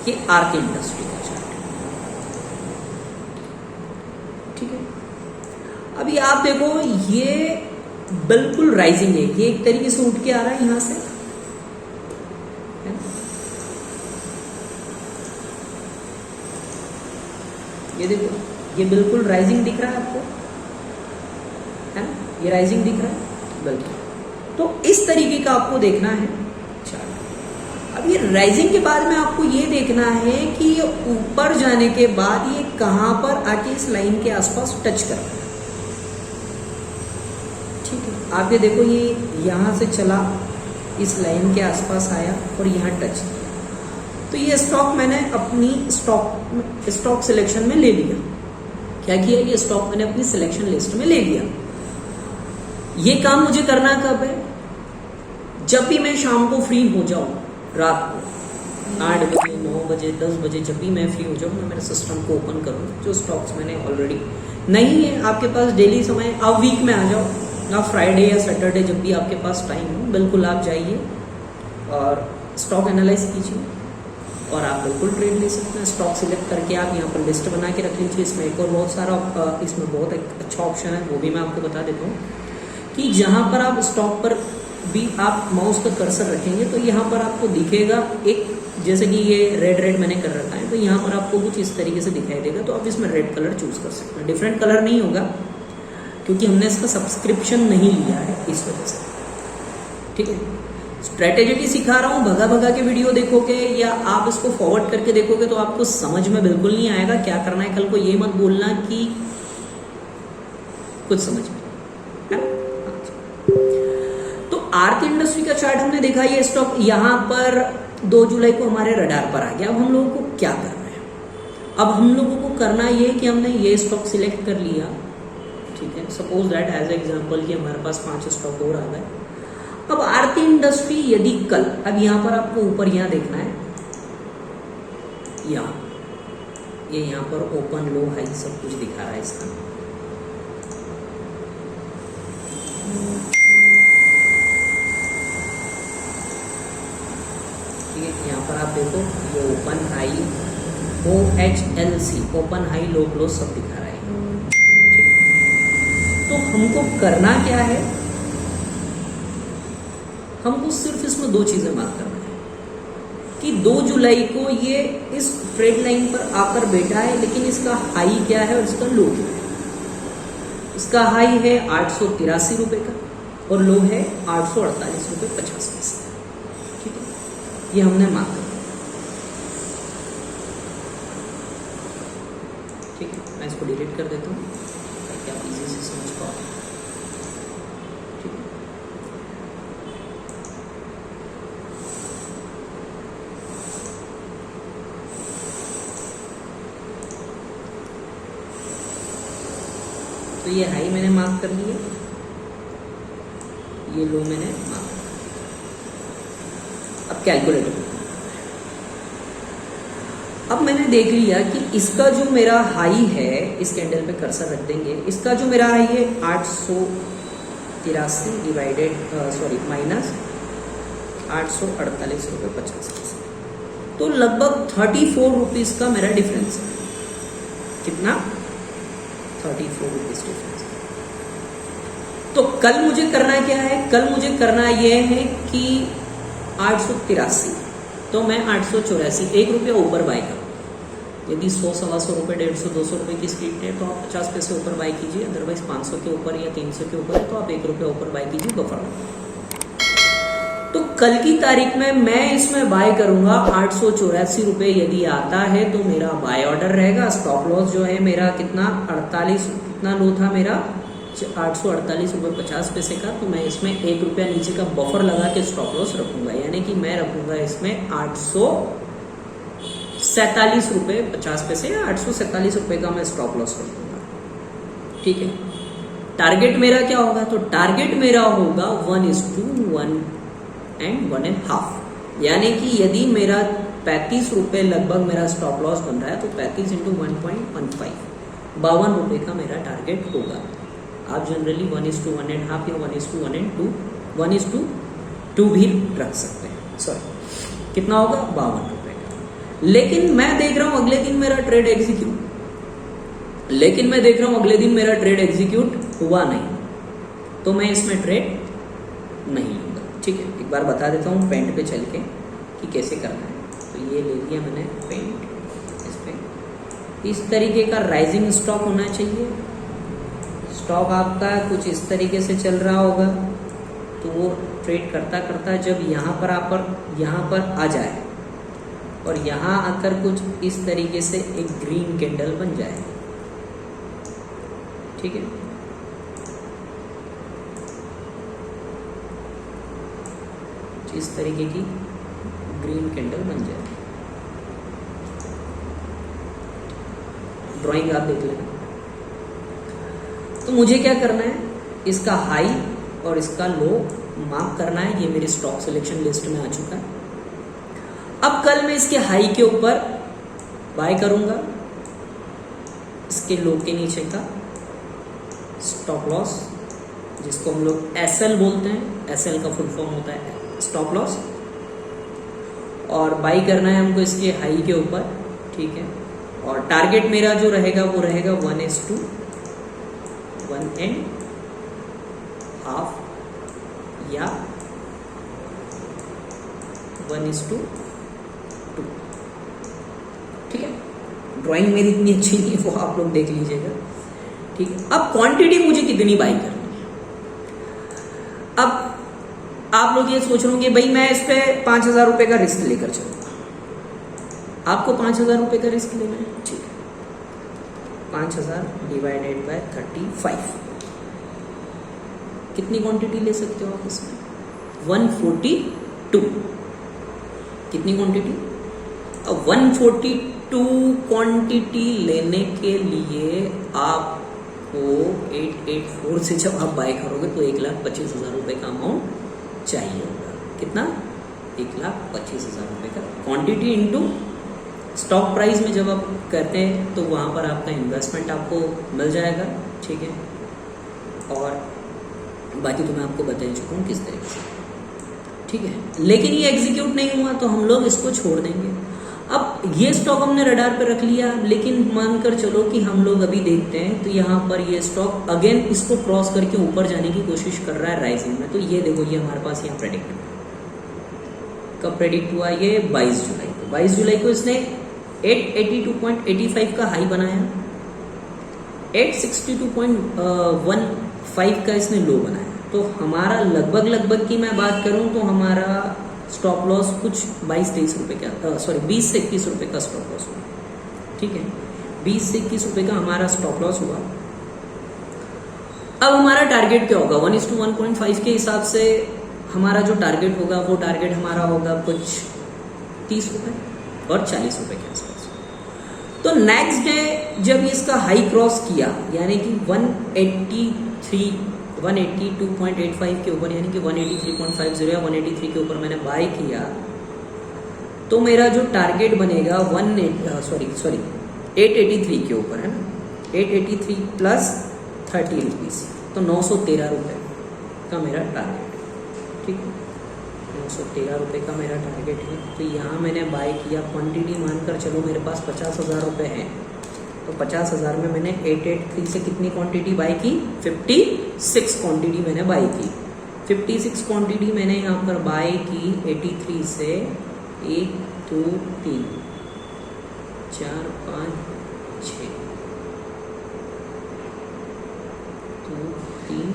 ये आर्क इंडस्ट्री का चार्ट, ठीक है। अभी आप देखो, ये बिल्कुल राइजिंग है, ये एक तरीके से उठ के आ रहा है यहां से, ये देखो, ये बिल्कुल राइजिंग दिख रहा है आपको, है ना? ये राइजिंग दिख रहा है बिल्कुल। तो इस तरीके का आपको देखना है चार्ट। अब ये राइजिंग के बाद में आपको ये देखना है कि ये ऊपर जाने के बाद ये कहां पर आके इस लाइन के आसपास टच कर रहा है, ठीक है। आप ये देखो, ये यहां से चला, इस लाइन के आसपास आया और यहां टच किया। तो ये स्टॉक मैंने अपनी स्टॉक सिलेक्शन में ले लिया। क्या किया? ये स्टॉक मैंने अपनी सिलेक्शन लिस्ट में ले लिया। ये काम मुझे करना कब है? जब भी मैं शाम को फ्री हो जाऊं, रात को 8 बजे, 9 बजे, 10 बजे, जब भी मैं फ्री हो जाऊं, मैं मेरे सिस्टम को ओपन करूं। जो स्टॉक्स मैंने ऑलरेडी नहीं है आपके पास डेली समय, आप वीक में आ जाओ, आप फ्राइडे या सैटरडे जब भी आपके पास टाइम हो, बिल्कुल आप जाइए और स्टॉक एनालाइज कीजिए और आप बिल्कुल ट्रेड ले सकते हैं। स्टॉक सिलेक्ट करके आप यहाँ पर लिस्ट बना के रख लीजिए। इसमें एक और बहुत सारा, इसमें बहुत अच्छा ऑप्शन है, वो भी मैं आपको बता देता हूँ कि जहां पर आप स्टॉक पर भी आप माउस का कर्सर रखेंगे तो यहाँ पर आपको दिखेगा एक, जैसे कि ये रेड मैंने कर रखा है, तो यहाँ पर आपको कुछ इस तरीके से दिखाई देगा। तो आप इसमें रेड कलर चूज कर सकते हैं। डिफरेंट कलर नहीं होगा क्योंकि हमने इसका सब्सक्रिप्शन नहीं लिया है, इस वजह से, ठीक है। स्ट्रेटेजी सिखा रहा हूँ, भगा के वीडियो देखोगे या आप इसको फॉरवर्ड करके देखोगे तो आपको समझ में बिल्कुल नहीं आएगा क्या करना है। कल को ये मत बोलना कि कुछ समझ में, है ना? तो आर्क इंडस्ट्री का चार्ट हमने देखा, ये स्टॉक यहाँ पर 2 जुलाई को हमारे रडार पर आ गया। अब हम लोगों को क्या करना है? अब हम लोगों को करना ये कि हमने ये स्टॉक सिलेक्ट कर लिया, ठीक है। सपोज दैट एज एग्जांपल कि हमारे पास 5 स्टॉक और आ गए। अब आरती इंडस्ट्री यदि कल, अब यहां पर आपको ऊपर यहां देखना है, ये यहां पर ओपन लो हाई सब कुछ दिखा रहा है इसका। ठीक है, यहाँ पर आप देखो ये open high OHLC open high low close सब दिखा रहा है। ठीक है, तो हमको करना क्या है, हमको सिर्फ इसमें दो चीजें मार्क करना है कि 2 जुलाई को ये इस ट्रेड लाइन पर आकर बैठा है, लेकिन इसका हाई क्या है और इसका लो क्या है। इसका हाई है 883 रुपए का और लो है 848 रुपये 50 पैसे। ठीक है, ये हमने मार्क कर। ठीक है, मैं इसको डिलीट कर देता हूँ ताकि आप इजी से समझ पाओ। ठीक है, तो ये हाई मैंने मार्क कर लिया, ये लो मैंने मार्क कर। अब कैलकुलेटर, अब मैंने देख लिया कि इसका जो मेरा हाई है, इस कैंडल पे कर्सर रख देंगे, इसका जो मेरा हाई है 883 डिवाइडेड माइनस 848 रुपये 50 पैसे, तो लगभग 34 रुपीज का मेरा डिफरेंस है। कितना? 34 रुपीज डिफरेंस। तो कल मुझे करना क्या है, कल मुझे करना यह है कि 883, तो मैं 884 ₹1 ऊपर बाय करूँ। यदि 100, 125 रुपये, 150, 200 रुपये की स्क्रीन है तो आप 50 पैसे ऊपर बाय कीजिए, अदरवाइज 500 के ऊपर या 300 के ऊपर है तो आप ₹1 ऊपर बाय कीजिए बफर। तो कल की तारीख में मैं इसमें बाय करूंगा 884 रुपये। यदि आता है तो मेरा बाय ऑर्डर रहेगा। स्टॉप लॉस जो है मेरा कितना 48, कितना लो था मेरा 848 रुपये 50 पैसे का, तो मैं इसमें ₹1 नीचे का बफर लगा के स्टॉप लॉस रखूंगा, यानी कि मैं रखूंगा इसमें 847 रुपये 50 पैसे या 847 रुपये का मैं स्टॉप लॉस रखूंगा। ठीक है, टारगेट मेरा क्या होगा, तो टारगेट मेरा होगा 1:1 and 1.5, यानी कि यदि मेरा 35 रुपये लगभग मेरा स्टॉप लॉस बन रहा है तो 35 × 1.15 52 रुपये का मेरा टारगेट होगा। आप जनरली 1:1.5 या 1:2 भी रख सकते हैं। सॉरी, कितना होगा 52 रुपये का। लेकिन मैं देख रहा हूं अगले दिन मेरा ट्रेड एग्जीक्यूट हुआ नहीं, तो मैं इसमें ट्रेड नहीं लूंगा। ठीक है, एक बार बता देता हूँ पेंट पे चल के कि कैसे करना है। तो ये ले लिया मैंने पेंट, इस पे इस तरीके का राइजिंग स्टॉक होना चाहिए। स्टॉक आपका कुछ इस तरीके से चल रहा होगा, तो वो ट्रेड करता करता जब यहाँ पर आ जाए और यहाँ आकर कुछ इस तरीके से एक ग्रीन कैंडल बन जाए। ठीक है, इस तरीके की ग्रीन कैंडल बन जाए। ड्राइंग आप देख लेना। तो मुझे क्या करना है, इसका हाई और इसका लो मार्क करना है। ये मेरी स्टॉक सिलेक्शन लिस्ट में आ चुका है। अब कल मैं इसके हाई के ऊपर बाय करूंगा, इसके लो के नीचे का स्टॉप लॉस, जिसको हम लोग SL बोलते हैं। SL का फुल फॉर्म होता है स्टॉप लॉस, और बाई करना है हमको इसके हाई के ऊपर। ठीक है, और टारगेट मेरा जो रहेगा वो रहेगा 1:1.5 या 1:2। ठीक है, ड्राइंग मेरी इतनी अच्छी नहीं है, वो आप लोग देख लीजिएगा। ठीक है, अब क्वांटिटी मुझे कितनी बाई करनी है। अब आप लोग ये सोच रहे होंगे भाई मैं इस पे 5,000 रुपये का रिस्क लेकर चलूंगा। आपको 5,000 रुपये का रिस्क लेना है। ठीक है, 5,000 डिवाइडेड बाय 35, कितनी क्वांटिटी ले सकते हो आप इसमें 142। कितनी क्वांटिटी? अब 142 क्वांटिटी लेने के लिए आपको 884 से जब आप बाय करोगे तो 1,25,000 रुपये का अमाउंट चाहिए होगा। कितना? 1,25,000 रुपये का क्वांटिटी इनटू स्टॉक प्राइस में जब आप करते हैं तो वहाँ पर आपका इन्वेस्टमेंट आपको मिल जाएगा। ठीक है, और बाकी तो मैं आपको बता चुका हूँ किस तरीके से। ठीक है, लेकिन ये एग्जीक्यूट नहीं हुआ तो हम लोग इसको छोड़ देंगे। अब ये स्टॉक हमने रडार पे रख लिया, लेकिन मानकर चलो कि हम लोग अभी देखते हैं तो यहाँ पर ये स्टॉक अगेन इसको क्रॉस करके ऊपर जाने की कोशिश कर रहा है राइजिंग में। तो ये देखो, ये हमारे पास यहाँ प्रेडिक्ट कब प्रेडिक्ट हुआ, ये 22 जुलाई को। 22 जुलाई को इसने 882.85 का हाई बनाया, 862.15 का इसने लो बनाया। तो हमारा लगभग की मैं बात करूं तो हमारा स्टॉप लॉस कुछ 22-23 रुपए का, सॉरी 20 से 21 रुपए का स्टॉप लॉस हुआ। ठीक है, 20 से 21 रुपए का हमारा स्टॉप लॉस हुआ। अब हमारा टारगेट क्या होगा, 1:1.5 के हिसाब से हमारा जो टारगेट होगा वो टारगेट हमारा होगा कुछ 30 रुपए और 40 रुपए के आसपास। तो नेक्स्ट डे जब इसका हाई क्रॉस किया, यानी कि 182.85 के ऊपर, यानी कि 183.50 या 183 के ऊपर मैंने बाय किया, तो मेरा जो टारगेट बनेगा 883 के ऊपर है ना, 883 प्लस 30 रुपीज, तो 913 रुपए का मेरा टारगेट। ठीक है, 913 रुपए का मेरा टारगेट है। तो यहाँ मैंने बाय किया, क्वांटिटी मानकर चलो मेरे पास 50,000 रुपए है, तो 50,000 में मैंने 883 से कितनी क्वांटिटी बाय की, 56 क्वांटिटी मैंने बाय की। 56 क्वांटिटी मैंने यहाँ पर बाय की 83 से, 1 2 3 4 5 6 2 3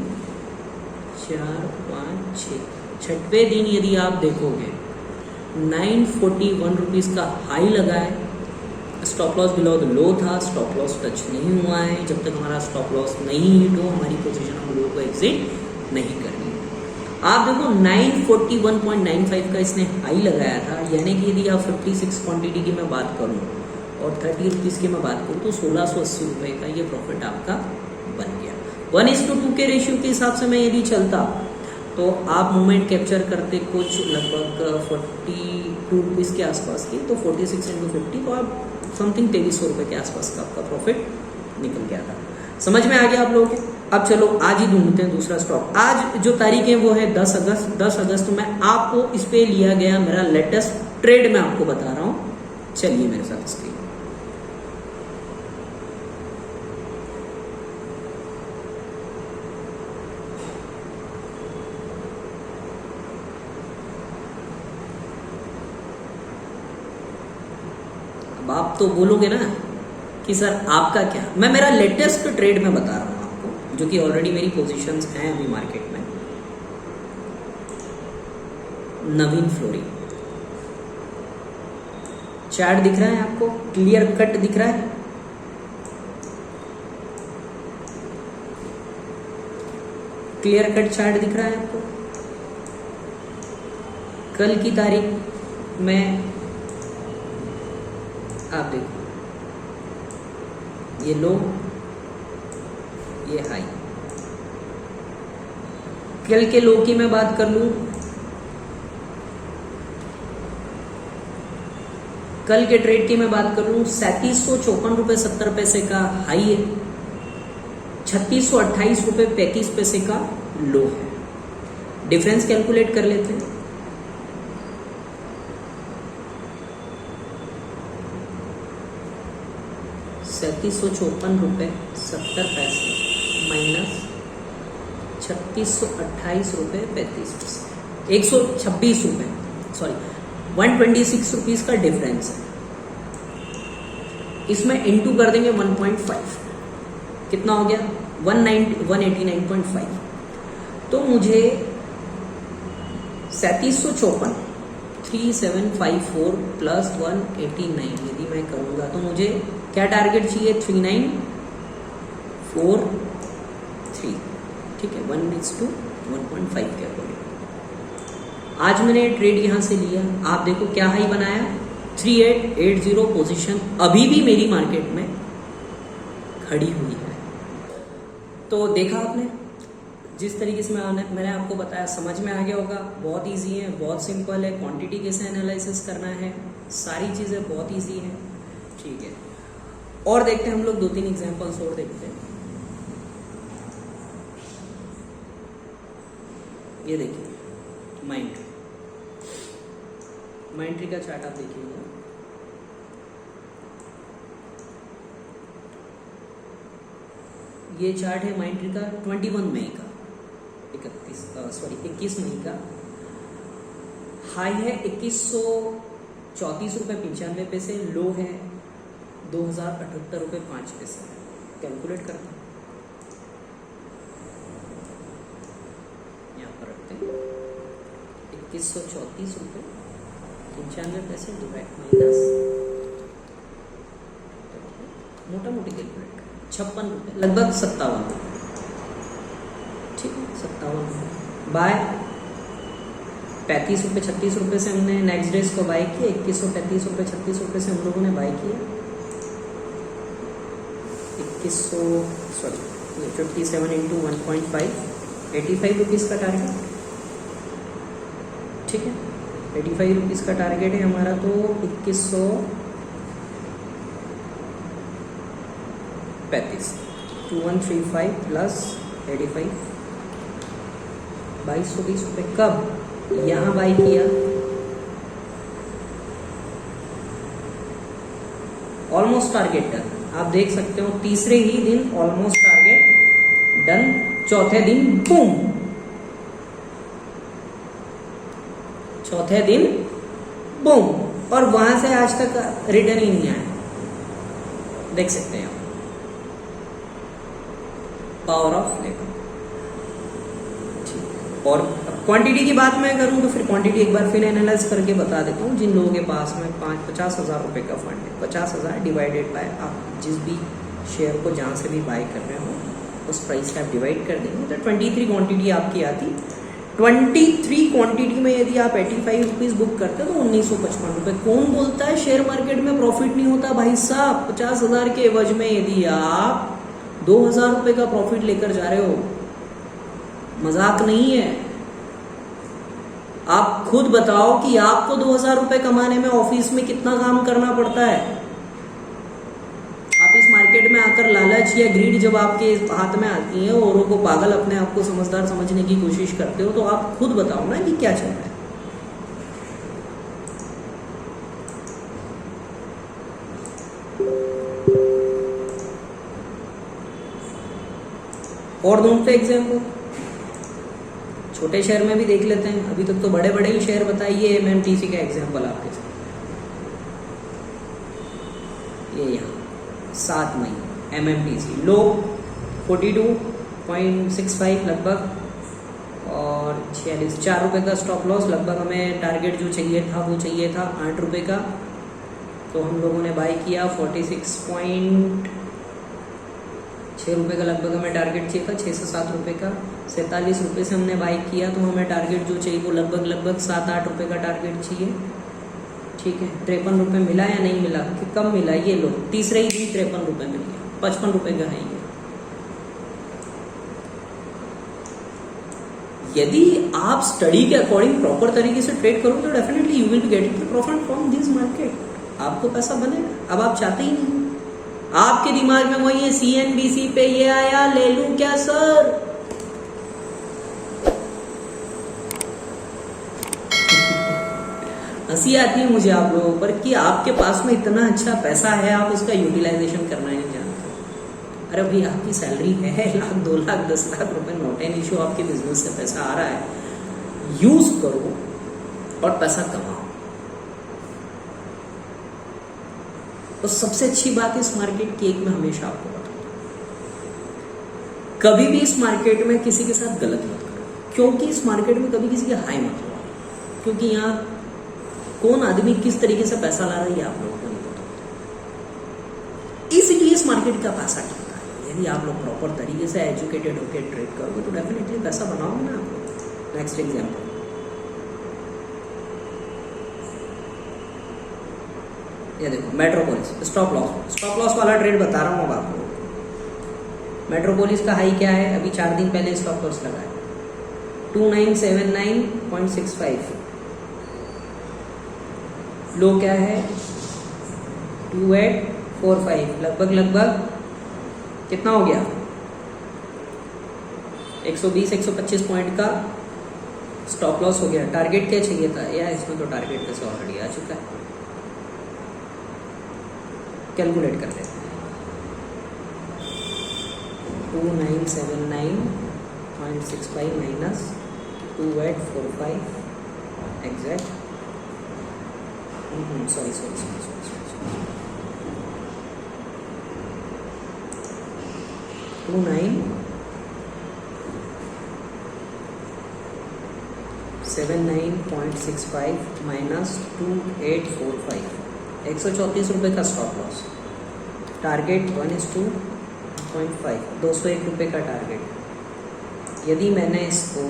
4 5 6 छठवें दिन यदि आप देखोगे 941 रुपीज़ का हाई लगा है। Stop loss below the low था, स्टॉप लॉस टच नहीं हुआ है। जब तक हमारा स्टॉप लॉस नहीं हिट हो, हमारी पोजीशन हम लोगों को एग्जिट नहीं करनी है। आप देखो 941.95 का इसने हाई लगाया था, यानी कि यदि आप 56 क्वांटिटी की मैं बात करूं और 30 रुपीज़ की मैं बात करूं तो 1680 रुपये का ये प्रॉफिट आपका बन गया। 1:2 के रेशियो के हिसाब से मैं यदि चलता तो आप मूवमेंट कैप्चर करते कुछ लगभग 42 रुपीज़ के आसपास की, तो 46 × 50 तो आप समथिंग 2300 रुपये के आसपास का आपका प्रॉफिट निकल गया था। समझ में आ गया आप लोगों के? अब चलो आज ही ढूंढते हैं दूसरा स्टॉक। आज जो तारीख है वो है 10 अगस्त। 10 अगस्त में आपको इस पे लिया गया मेरा लेटेस्ट ट्रेड मैं आपको बता रहा हूँ। चलिए मेरे साथ स्क्रीन। आप तो बोलोगे ना कि सर आपका क्या, मैं मेरा लेटेस्ट ट्रेड में बता रहा हूं आपको, जो कि ऑलरेडी मेरी पोजीशंस हैं अभी मार्केट में। नवीन फ्लोरिंग चार्ट दिख रहा है आपको, क्लियर कट दिख रहा है। क्लियर कट चार्ट दिख रहा है आपको। कल की तारीख में आप देखो, ये लो, ये हाई। कल के लो की मैं बात कर लूं, कल के ट्रेड की मैं बात कर लूं, 3754 रुपये 70 पैसे का हाई है, 3628 रुपये 35 पैसे का लो है। डिफरेंस कैलकुलेट कर लेते हैं। ₹3754.70 माइनस 3628 रुपये 35 पैसे, 126 रुपये, सॉरी 126 रुपीज का डिफरेंस है। इसमें इनटू कर देंगे 1.5, कितना हो गया 189.5। तो मुझे 3754 3754 प्लस 189 यदि मैं करूंगा तो मुझे क्या टारगेट चाहिए, 3943। ठीक है, 1:1.5 के अकॉर्डिंग आज मैंने ट्रेड यहां से लिया। आप देखो क्या हाई बनाया, 3880 पोजीशन अभी भी मेरी मार्केट में खड़ी हुई है। तो देखा आपने, जिस तरीके से मैंने आपको बताया, समझ में आ गया होगा। बहुत इजी है, बहुत सिंपल है। क्वांटिटी कैसे एनालिसिस करना है, सारी चीज़ें बहुत इजी है। ठीक है, और देखते हैं हम लोग 2-3 एग्जांपल्स और देखते हैं। ये देखिए माइंड, माइंट्री का चार्ट आप देखिएगा, ये चार्ट है माइंट्री का 21 मई का, 21 मई का। हाई है 2134 रुपये 95 पैसे, लो है 2078 रुपये 5 पैसे। कैलकुलेट करते हैं, यहाँ पर रखते हैं 2134 रुपये 95 पैसे डिवाइड माइनस, मोटा मोटी कैलकुलेट करें, 56 रुपये, लगभग 57 रुपये, ठीक है, 57 रुपये बाय 35 रुपये 36 रुपये से हमने नेक्स्ट डेज को बाई किया, 2135 रुपये 36 रुपये से हम लोगों ने बाई किया, 57 इंटू 1.5, 85 रुपीज़ का टारगेट, ठीक है, 85 रुपीज़ का टारगेट है हमारा। तो 2135 2135 प्लस 85 2220 रुपये। कब यहाँ बाई किया, ऑलमोस्ट टारगेट डन, आप देख सकते हो तीसरे ही दिन ऑलमोस्ट टारगेट डन, चौथे दिन बूम, चौथे दिन बूम, और वहां से आज तक रिटर्न ही नहीं आया, देख सकते हैं पावर ऑफ लेबर। और क्वांटिटी की बात मैं करूं तो फिर क्वांटिटी एक बार फिर एनालाइज करके बता देता हूं। जिन लोगों के पास में 50,000 रुपए का फंड है, 50,000 डिवाइडेड बाय आप जिस भी शेयर को जहां से भी बाय कर रहे हो उस प्राइस से आप डिवाइड कर देंगे तो 23 क्वांटिटी आपकी आती। 23 क्वांटिटी में यदि आप 85 रुपीज बुक करते हो तो 1955 रुपए। कौन बोलता है शेयर मार्केट में प्रॉफिट नहीं होता भाई साहब? 50,000 के एवज में यदि आप 2,000 रुपए का प्रॉफिट लेकर जा रहे हो, मजाक नहीं है। आप खुद बताओ कि आपको 2,000 रुपए कमाने में ऑफिस में कितना काम करना पड़ता है। आप इस मार्केट में आकर लालच या ग्रीड जब आपके हाथ में आती है, औरों को पागल अपने आप को समझदार समझने की कोशिश करते हो, तो आप खुद बताओ ना कि क्या चल रहा है। और दूसरे एग्जाम्पल छोटे शहर में भी देख लेते हैं। अभी तक तो बड़े बड़े ही शहर बताइए। एमएमटीसी का एग्जाम्पल आपके साथ, ये यहाँ 7 मई एमएमटीसी लो 42.65 लगभग, और 46 4 रुपये का स्टॉप लॉस। लगभग हमें टारगेट जो चाहिए था वो चाहिए था 8 रुपये का, तो हम लोगों ने बाई किया 46.6 रुपये का। लगभग हमें टारगेट चाहिए था 6 से 7 रुपये का। 47 रुपये से हमने बाई किया, तो हमें टारगेट जो चाहिए वो लगभग 7-8 रुपये का टारगेट चाहिए। ठीक है, 53 रुपये मिला या नहीं मिला? कि कम मिला, ये लो तीसरे ही दिन 53 रुपये मिल गया, 55 रुपये का है ये। यदि आप स्टडी के अकॉर्डिंग प्रॉपर तरीके से ट्रेड करो तो definitely you will be getting the profit from this market. आपको पैसा बनेगा। अब आप चाहते ही नहीं, आपके दिमाग में वही है सीएनबीसी पे ये आया, ले लूं क्या सर? हंसी आती है मुझे आप लोगों पर कि आपके पास में इतना अच्छा पैसा है, आप उसका यूटिलाइजेशन करना ही नहीं जानते। अरे भाई, आपकी सैलरी है 1 लाख 2 लाख 10 लाख रुपए, नॉट एन इशू। आपके बिजनेस से पैसा आ रहा है, यूज करो और पैसा कमाओ। तो सबसे अच्छी बात इस मार्केट की एक मैं हमेशा आपको बताऊं, कभी भी इस मार्केट में किसी के साथ गलत मत करो, क्योंकि इस मार्केट में कभी किसी के हाई मत लो, क्योंकि यहाँ कौन आदमी किस तरीके से पैसा ला रहा है ये आप लोगों को नहीं पता। इसलिए इस मार्केट का पैसा टिकता है। यदि आप लोग प्रॉपर तरीके से एजुकेटेड होकर ट्रेड करोगे तो डेफिनेटली पैसा बनाओगे ना आप लोग। नेक्स्ट एग्जाम्पल, ये देखो मेट्रोपोलिस स्टॉप लॉस वाला ट्रेड बता रहा हूँ अब आपको। मेट्रोपोलिस का हाई क्या है? अभी 4 दिन पहले स्टॉप लॉस लगा है 2979.65। लो क्या है? 2845। लगभग कितना हो गया? 120-125 पॉइंट का स्टॉप लॉस हो गया। टारगेट क्या चाहिए था यार, इसमें तो टारगेट पैसे ऑलरेडी आ चुका है। कैलकुलेट कर लेते हैं। 2979.65 माइनस 2845 एग्जैक्ट, सॉरी 2979.65 माइनस 2845, 134 रुपये का स्टॉप लॉस। टारगेट 1:2.5, 201 रुपये का टारगेट। यदि मैंने इसको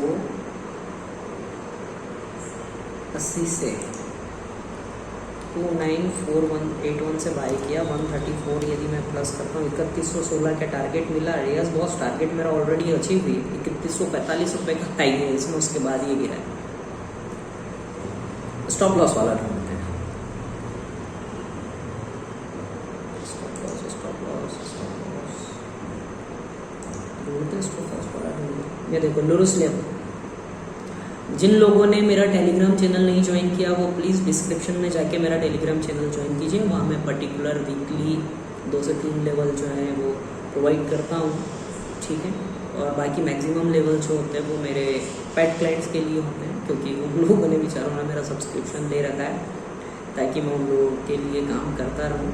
80 से 294181 से बाई किया, 134 यदि मैं प्लस करता हूँ, 3116 का टारगेट मिला। रियाज बॉस टारगेट मेरा ऑलरेडी अचीव हुई, 3145 रुपये का हाई है इसमें, उसके बाद ये गिरा है। स्टॉप लॉस वाला ढूंढते हैं। स्टॉप लॉस वाला ढूंढते। ये देखो लुरुस लेवल। जिन लोगों ने मेरा टेलीग्राम चैनल नहीं ज्वाइन किया वो प्लीज़ डिस्क्रिप्शन में जाके मेरा टेलीग्राम चैनल ज्वाइन कीजिए। वहाँ मैं पर्टिकुलर वीकली 2 से 3 लेवल जो है वो प्रोवाइड करता हूँ, ठीक है। और बाकी मैक्सिमम लेवल जो होते हैं वो मेरे पेट क्लाइंट्स के लिए होते हैं, क्योंकि उन लोगों ने बेचारों ने मेरा सब्सक्रिप्शन ले रखा है ताकि मैं उन लोगों के लिए काम करता रहूँ,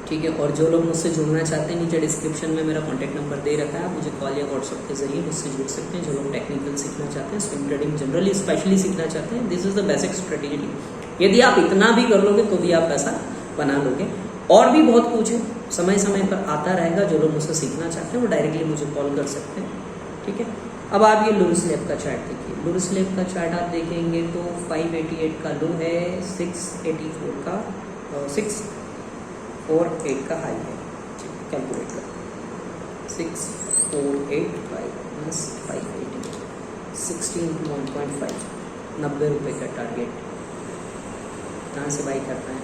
ठीक है। और जो लोग मुझसे जुड़ना चाहते हैं, नीचे डिस्क्रिप्शन में मेरा कॉन्टैक्ट नंबर दे रखा है, मुझे कॉल या व्हाट्सअप के जरिए मुझसे जुड़ सकते हैं। जो लोग टेक्निकल सीखना चाहते हैं, स्विंग ट्रेडिंग जनरली स्पेशली सीखना चाहते हैं, this is the basic strategy. यदि आप इतना भी कर लोगे तो भी आप पैसा बना लोगे। और भी बहुत कुछ है, समय समय पर आता रहेगा। जो लोग मुझसे सीखना चाहते हैं वो डायरेक्टली मुझे कॉल कर सकते हैं, ठीक है। अब आप ये लुरुस लेब का चार्ट देखिए। लुरुस लेब का चार्ट आप देखेंगे तो 588 का लो है, 684 का 648 का हाई है। कैलकुलेट कर 6485 प्लस 588, 16.5, 90 रुपये का टारगेट। कहाँ से बाई करना है?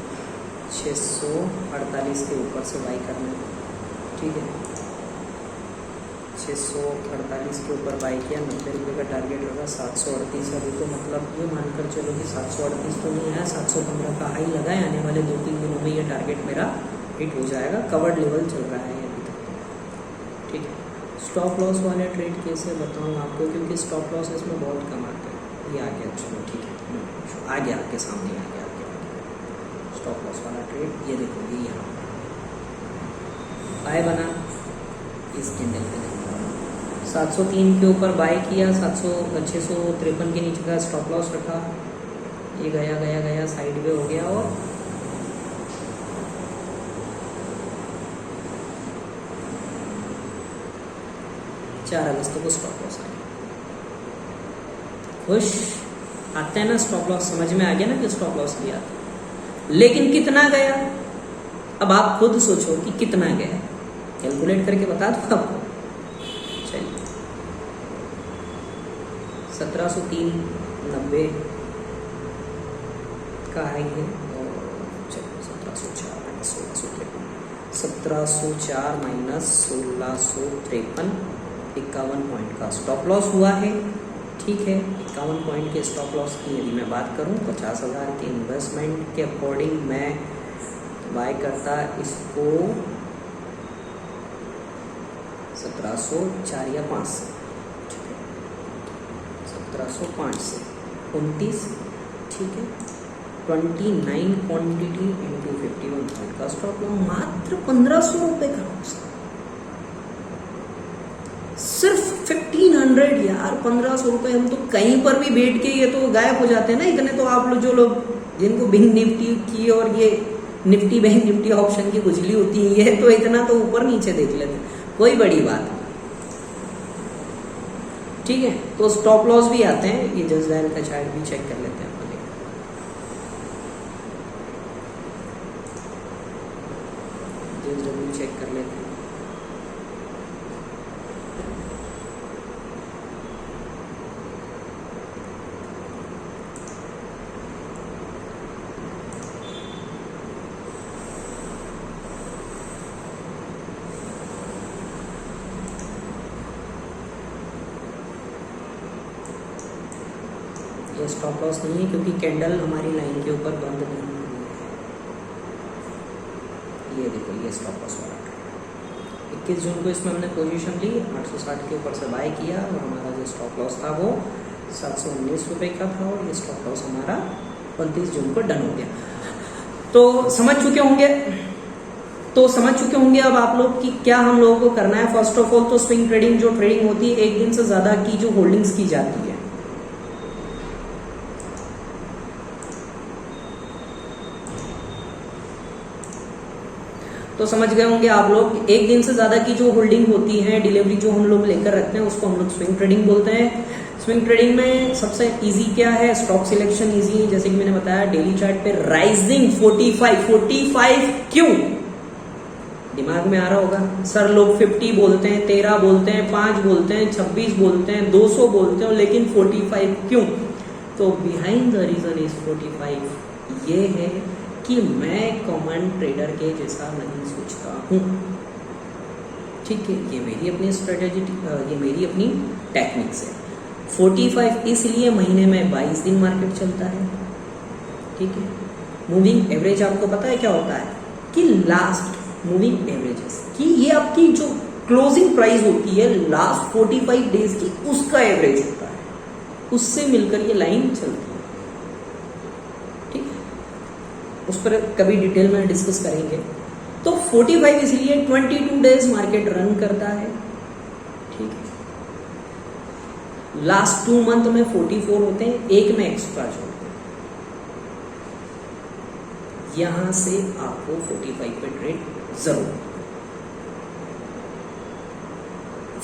648 के ऊपर से बाई करना है, ठीक है। 648 के ऊपर बाई किया, 90 रुपये का टारगेट होगा। 738 अभी तो मतलब ये मानकर चलो कि 738 तो नहीं है, 715 का हाई लगा है। आने वाले 2-3 दिनों में ये टारगेट मेरा हिट हो जाएगा। कवर्ड लेवल चल रहा है अभी तक, ठीक है। स्टॉप लॉस वाले ट्रेड कैसे बताऊँ आपको, क्योंकि स्टॉप लॉस इसमें बहुत कम आते हैं। ये आ गया, चलो ठीक है, आ गया आपके सामने, आ गया स्टॉप लॉस वाला ट्रेड। ये देखो ये यहाँ बाय बना इस कैंडल पे, 703 के ऊपर बाय किया, 653 के नीचे का स्टॉप लॉस रखा। ये गया गया गया साइड वे हो गया और 4 अगस्त को स्टॉप लॉस आया। खुश आते हैं ना स्टॉप लॉस, समझ में आ गया ना कि स्टॉप लॉस भी आता है। लेकिन कितना गया, अब आप खुद सोचो कि कितना गया, कैलकुलेट करके बता दो आपको। चलिए 1703.90 का हाई है, और चलिए 1704 माइनस 1653, 51 पॉइंट का स्टॉप लॉस हुआ है, ठीक है। 51 पॉइंट के स्टॉप लॉस की यदि मैं बात करूं, 50,000 के इन्वेस्टमेंट के अकॉर्डिंग मैं बाय करता इसको 1704 या 5 से, 1705 से 29, ठीक है। 29 क्वांटिटी इंटू 51 पॉइंट का स्टॉप लॉस, मात्र 1500 रुपये का लॉस, सिर्फ 1500 यार। 1500 रुपये हम तो कहीं पर भी बैठ के ये तो गायब हो जाते हैं ना इतने। तो आप लोग जो लोग जिनको बैंक निफ्टी की और ये निफ्टी बैंक निफ्टी ऑप्शन की गुजली होती है, ये तो इतना तो ऊपर नीचे देख लेते हैं, कोई बड़ी बात नहीं, ठीक है। तो स्टॉप लॉस भी आते हैं। ये जस्ट डायल का चार्ट भी चेक कर लेते हैं, चेक कर लेते हैं। ये स्टॉप लॉस नहीं है क्योंकि कैंडल हमारी लाइन के ऊपर बंद नहीं हुई है। ये देखो ये स्टॉप लॉस वाला 21 जून को इसमें हमने पोजीशन ली, 860 के ऊपर से बाय किया और हमारा जो स्टॉप लॉस था वो 719 रुपये का था और ये स्टॉप लॉस हमारा 29 जून को डन हो गया। तो समझ चुके होंगे अब आप लोग कि क्या हम लोगों को करना है। फर्स्ट ऑफ ऑल तो स्विंग ट्रेडिंग जो ट्रेडिंग होती है एक दिन से ज्यादा की जो होल्डिंग्स की जाती है, तो समझ गए होंगे आप लोग, एक दिन से ज्यादा की जो होल्डिंग होती है, डिलीवरी जो हम लोग लेकर रखते हैं उसको हम लोग स्विंग ट्रेडिंग बोलते हैं। स्विंग ट्रेडिंग में सबसे इजी क्या है, स्टॉक सिलेक्शन इजी है। जैसे कि मैंने बताया डेली चार्ट पे राइजिंग 45 क्यों दिमाग में आ रहा होगा सर, लोग 50 बोलते हैं, 13 बोलते हैं, 5 बोलते हैं, 26 बोलते हैं, 200 बोलते हैं, लेकिन 45 क्यों? तो बिहाइंड द रीजन इज 45 ये है कि मैं कॉमन ट्रेडर के जैसा नहीं सोचता हूं। ठीक है, ये मेरी अपनी स्ट्रेटेजी, ये मेरी अपनी टेक्निक्स है। 45 इसलिए महीने में 22 दिन मार्केट चलता है। ठीक है, मूविंग एवरेज आपको पता है क्या होता है कि लास्ट मूविंग एवरेजेस कि ये आपकी जो क्लोजिंग प्राइस होती है लास्ट 45 डेज की उसका एवरेज होता है, उससे मिलकर ये लाइन चलती है। ठीक है, उस पर कभी डिटेल में डिस्कस करेंगे। तो 45 इसलिए 22 डेज मार्केट रन करता है। ठीक है, लास्ट 2 मंथ में 44 होते हैं, एक में एक्स्ट्रा जोड़ते हैं। यहां से आपको 45 पे ट्रेड जरूर।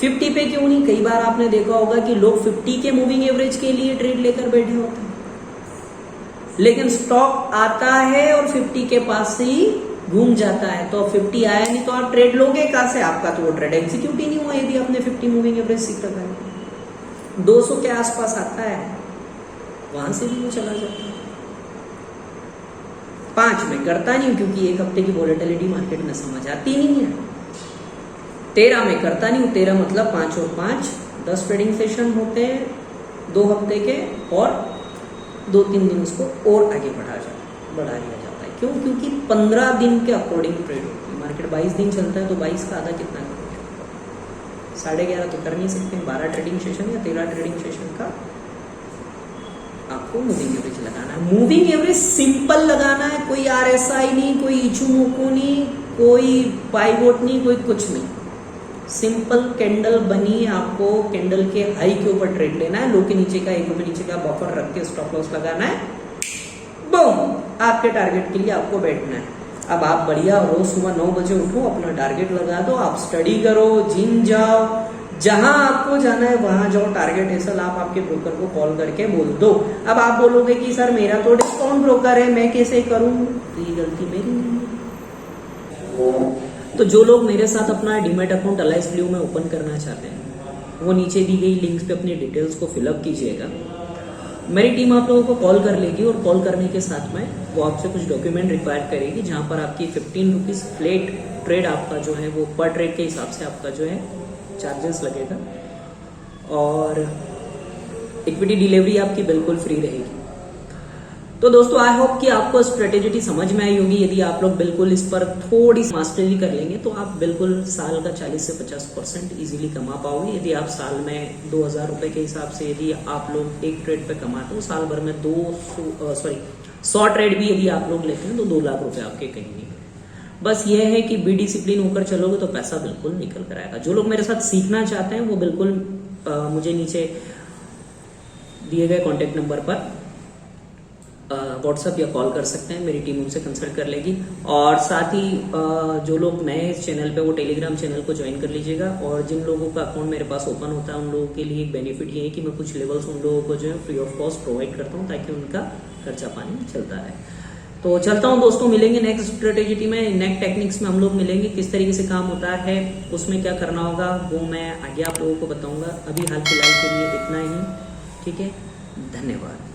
50 पे क्यों नहीं? कई बार आपने देखा होगा कि लोग 50 के मूविंग एवरेज के लिए ट्रेड लेकर बैठे होते हैं, लेकिन स्टॉक आता है और 50 के पास से ही घूम जाता है। तो 50 आया नहीं तो आप ट्रेड लोगे कहां से? आपका तो वो ट्रेड एग्जीक्यूट ही नहीं हुआ यदि आपने 50 मूविंग एवरेज सीख रखा है। 200 के आसपास आता है, वहां से भी वो चला जाता है। 5 में करता नहीं क्योंकि एक हफ्ते की वॉलेटिलिटी मार्केट में समझ आती नहीं है। 13 में करता नहीं हूं, 13 मतलब 5 और 5 10 ट्रेडिंग सेशन होते हैं 2 हफ्ते के, और 2-3 दिन उसको और आगे बढ़ा दिया जाता है। क्यों? क्योंकि 15 दिन के अकॉर्डिंग ट्रेड होती है। मार्केट 22 दिन चलता है तो 22 का आधा कितना करोगे? 11.5 तो कर नहीं सकते। 12 ट्रेडिंग सेशन या 13 ट्रेडिंग सेशन का आपको मूविंग एवरेज लगाना है। मूविंग एवरेज सिंपल लगाना है, कोई RSI नहीं, कोई इचुमोको नहीं, कोई पाइवोट नहीं, कोई कुछ नहीं। सिंपल कैंडल बनी, आपको कैंडल के हाई के ऊपर ट्रेड लेना है। लो के नीचे का 1 रुपए नीचे का बफर रख के स्टॉप लॉस लगाना है। बूम, आपके टारगेट के लिए आपको बैठना है। अब आप बढ़िया रोज सुबह 9 बजे उठो, अपना टारगेट लगा दो, आप स्टडी करो, जिम जाओ, जहां आपको जाना है वहां जाओ। टारगेट एसएल आप आपके ब्रोकर को कॉल करके बोल दो। अब आप बोलोगे कि सर मेरा तो डिस्काउंट ब्रोकर है, मैं कैसे करूं? तो ये गलती मेरी नहीं है। तो जो लोग मेरे साथ अपना डीमैट अकाउंट अलाइस ब्लू में ओपन करना चाहते हैं वो नीचे दी गई लिंक्स पे अपनी डिटेल्स को फिलअप कीजिएगा। मेरी टीम आप लोगों को कॉल कर लेगी और कॉल करने के साथ में वो आपसे कुछ डॉक्यूमेंट रिक्वायर करेगी, जहां पर आपकी 15 रुपीज फ्लैट ट्रेड आपका जो है वो पर ट्रेड के हिसाब से आपका जो है चार्जेस लगेगा, और इक्विटी डिलीवरी आपकी बिल्कुल फ्री रहेगी। तो दोस्तों आई होप कि आपको स्ट्रेटेजी समझ में आई होगी। यदि आप लोग बिल्कुल इस पर थोड़ी मास्टरी कर लेंगे तो आप बिल्कुल साल का 40 से 50% इजीली कमा पाओगे। यदि आप साल में 2000 रुपए के हिसाब से यदि आप लोग एक ट्रेड पे कमाते हो, साल भर में 100 ट्रेड भी यदि आप लोग लेते हैं तो 2 लाख रुपए आपके कहीं नहीं। बस ये है कि बी डिसिप्लिन होकर चलोगे तो पैसा बिल्कुल निकल कर आएगा। जो लोग मेरे साथ सीखना चाहते हैं वो बिल्कुल मुझे नीचे दिए गए कॉन्टेक्ट नंबर पर व्हाट्सएप या कॉल कर सकते हैं, मेरी टीम उनसे कंसल्ट कर लेगी। और साथ ही जो लोग नए इस चैनल पे वो टेलीग्राम चैनल को ज्वाइन कर लीजिएगा। और जिन लोगों का अकाउंट मेरे पास ओपन होता है उन लोगों के लिए बेनिफिट ये है कि मैं कुछ लेवल्स उन लोगों को जो है फ्री ऑफ कॉस्ट प्रोवाइड करता हूँ ताकि उनका खर्चा पानी चलता रहे। तो चलता हूँ दोस्तों, मिलेंगे नेक्स्ट स्ट्रेटेजी में, नेक्स्ट टेक्निक्स में हम लोग मिलेंगे। किस तरीके से काम होता है, उसमें क्या करना होगा वो मैं आगे आप लोगों को बताऊंगा। अभी हाल फिलहाल के लिए इतना ही। ठीक है, धन्यवाद।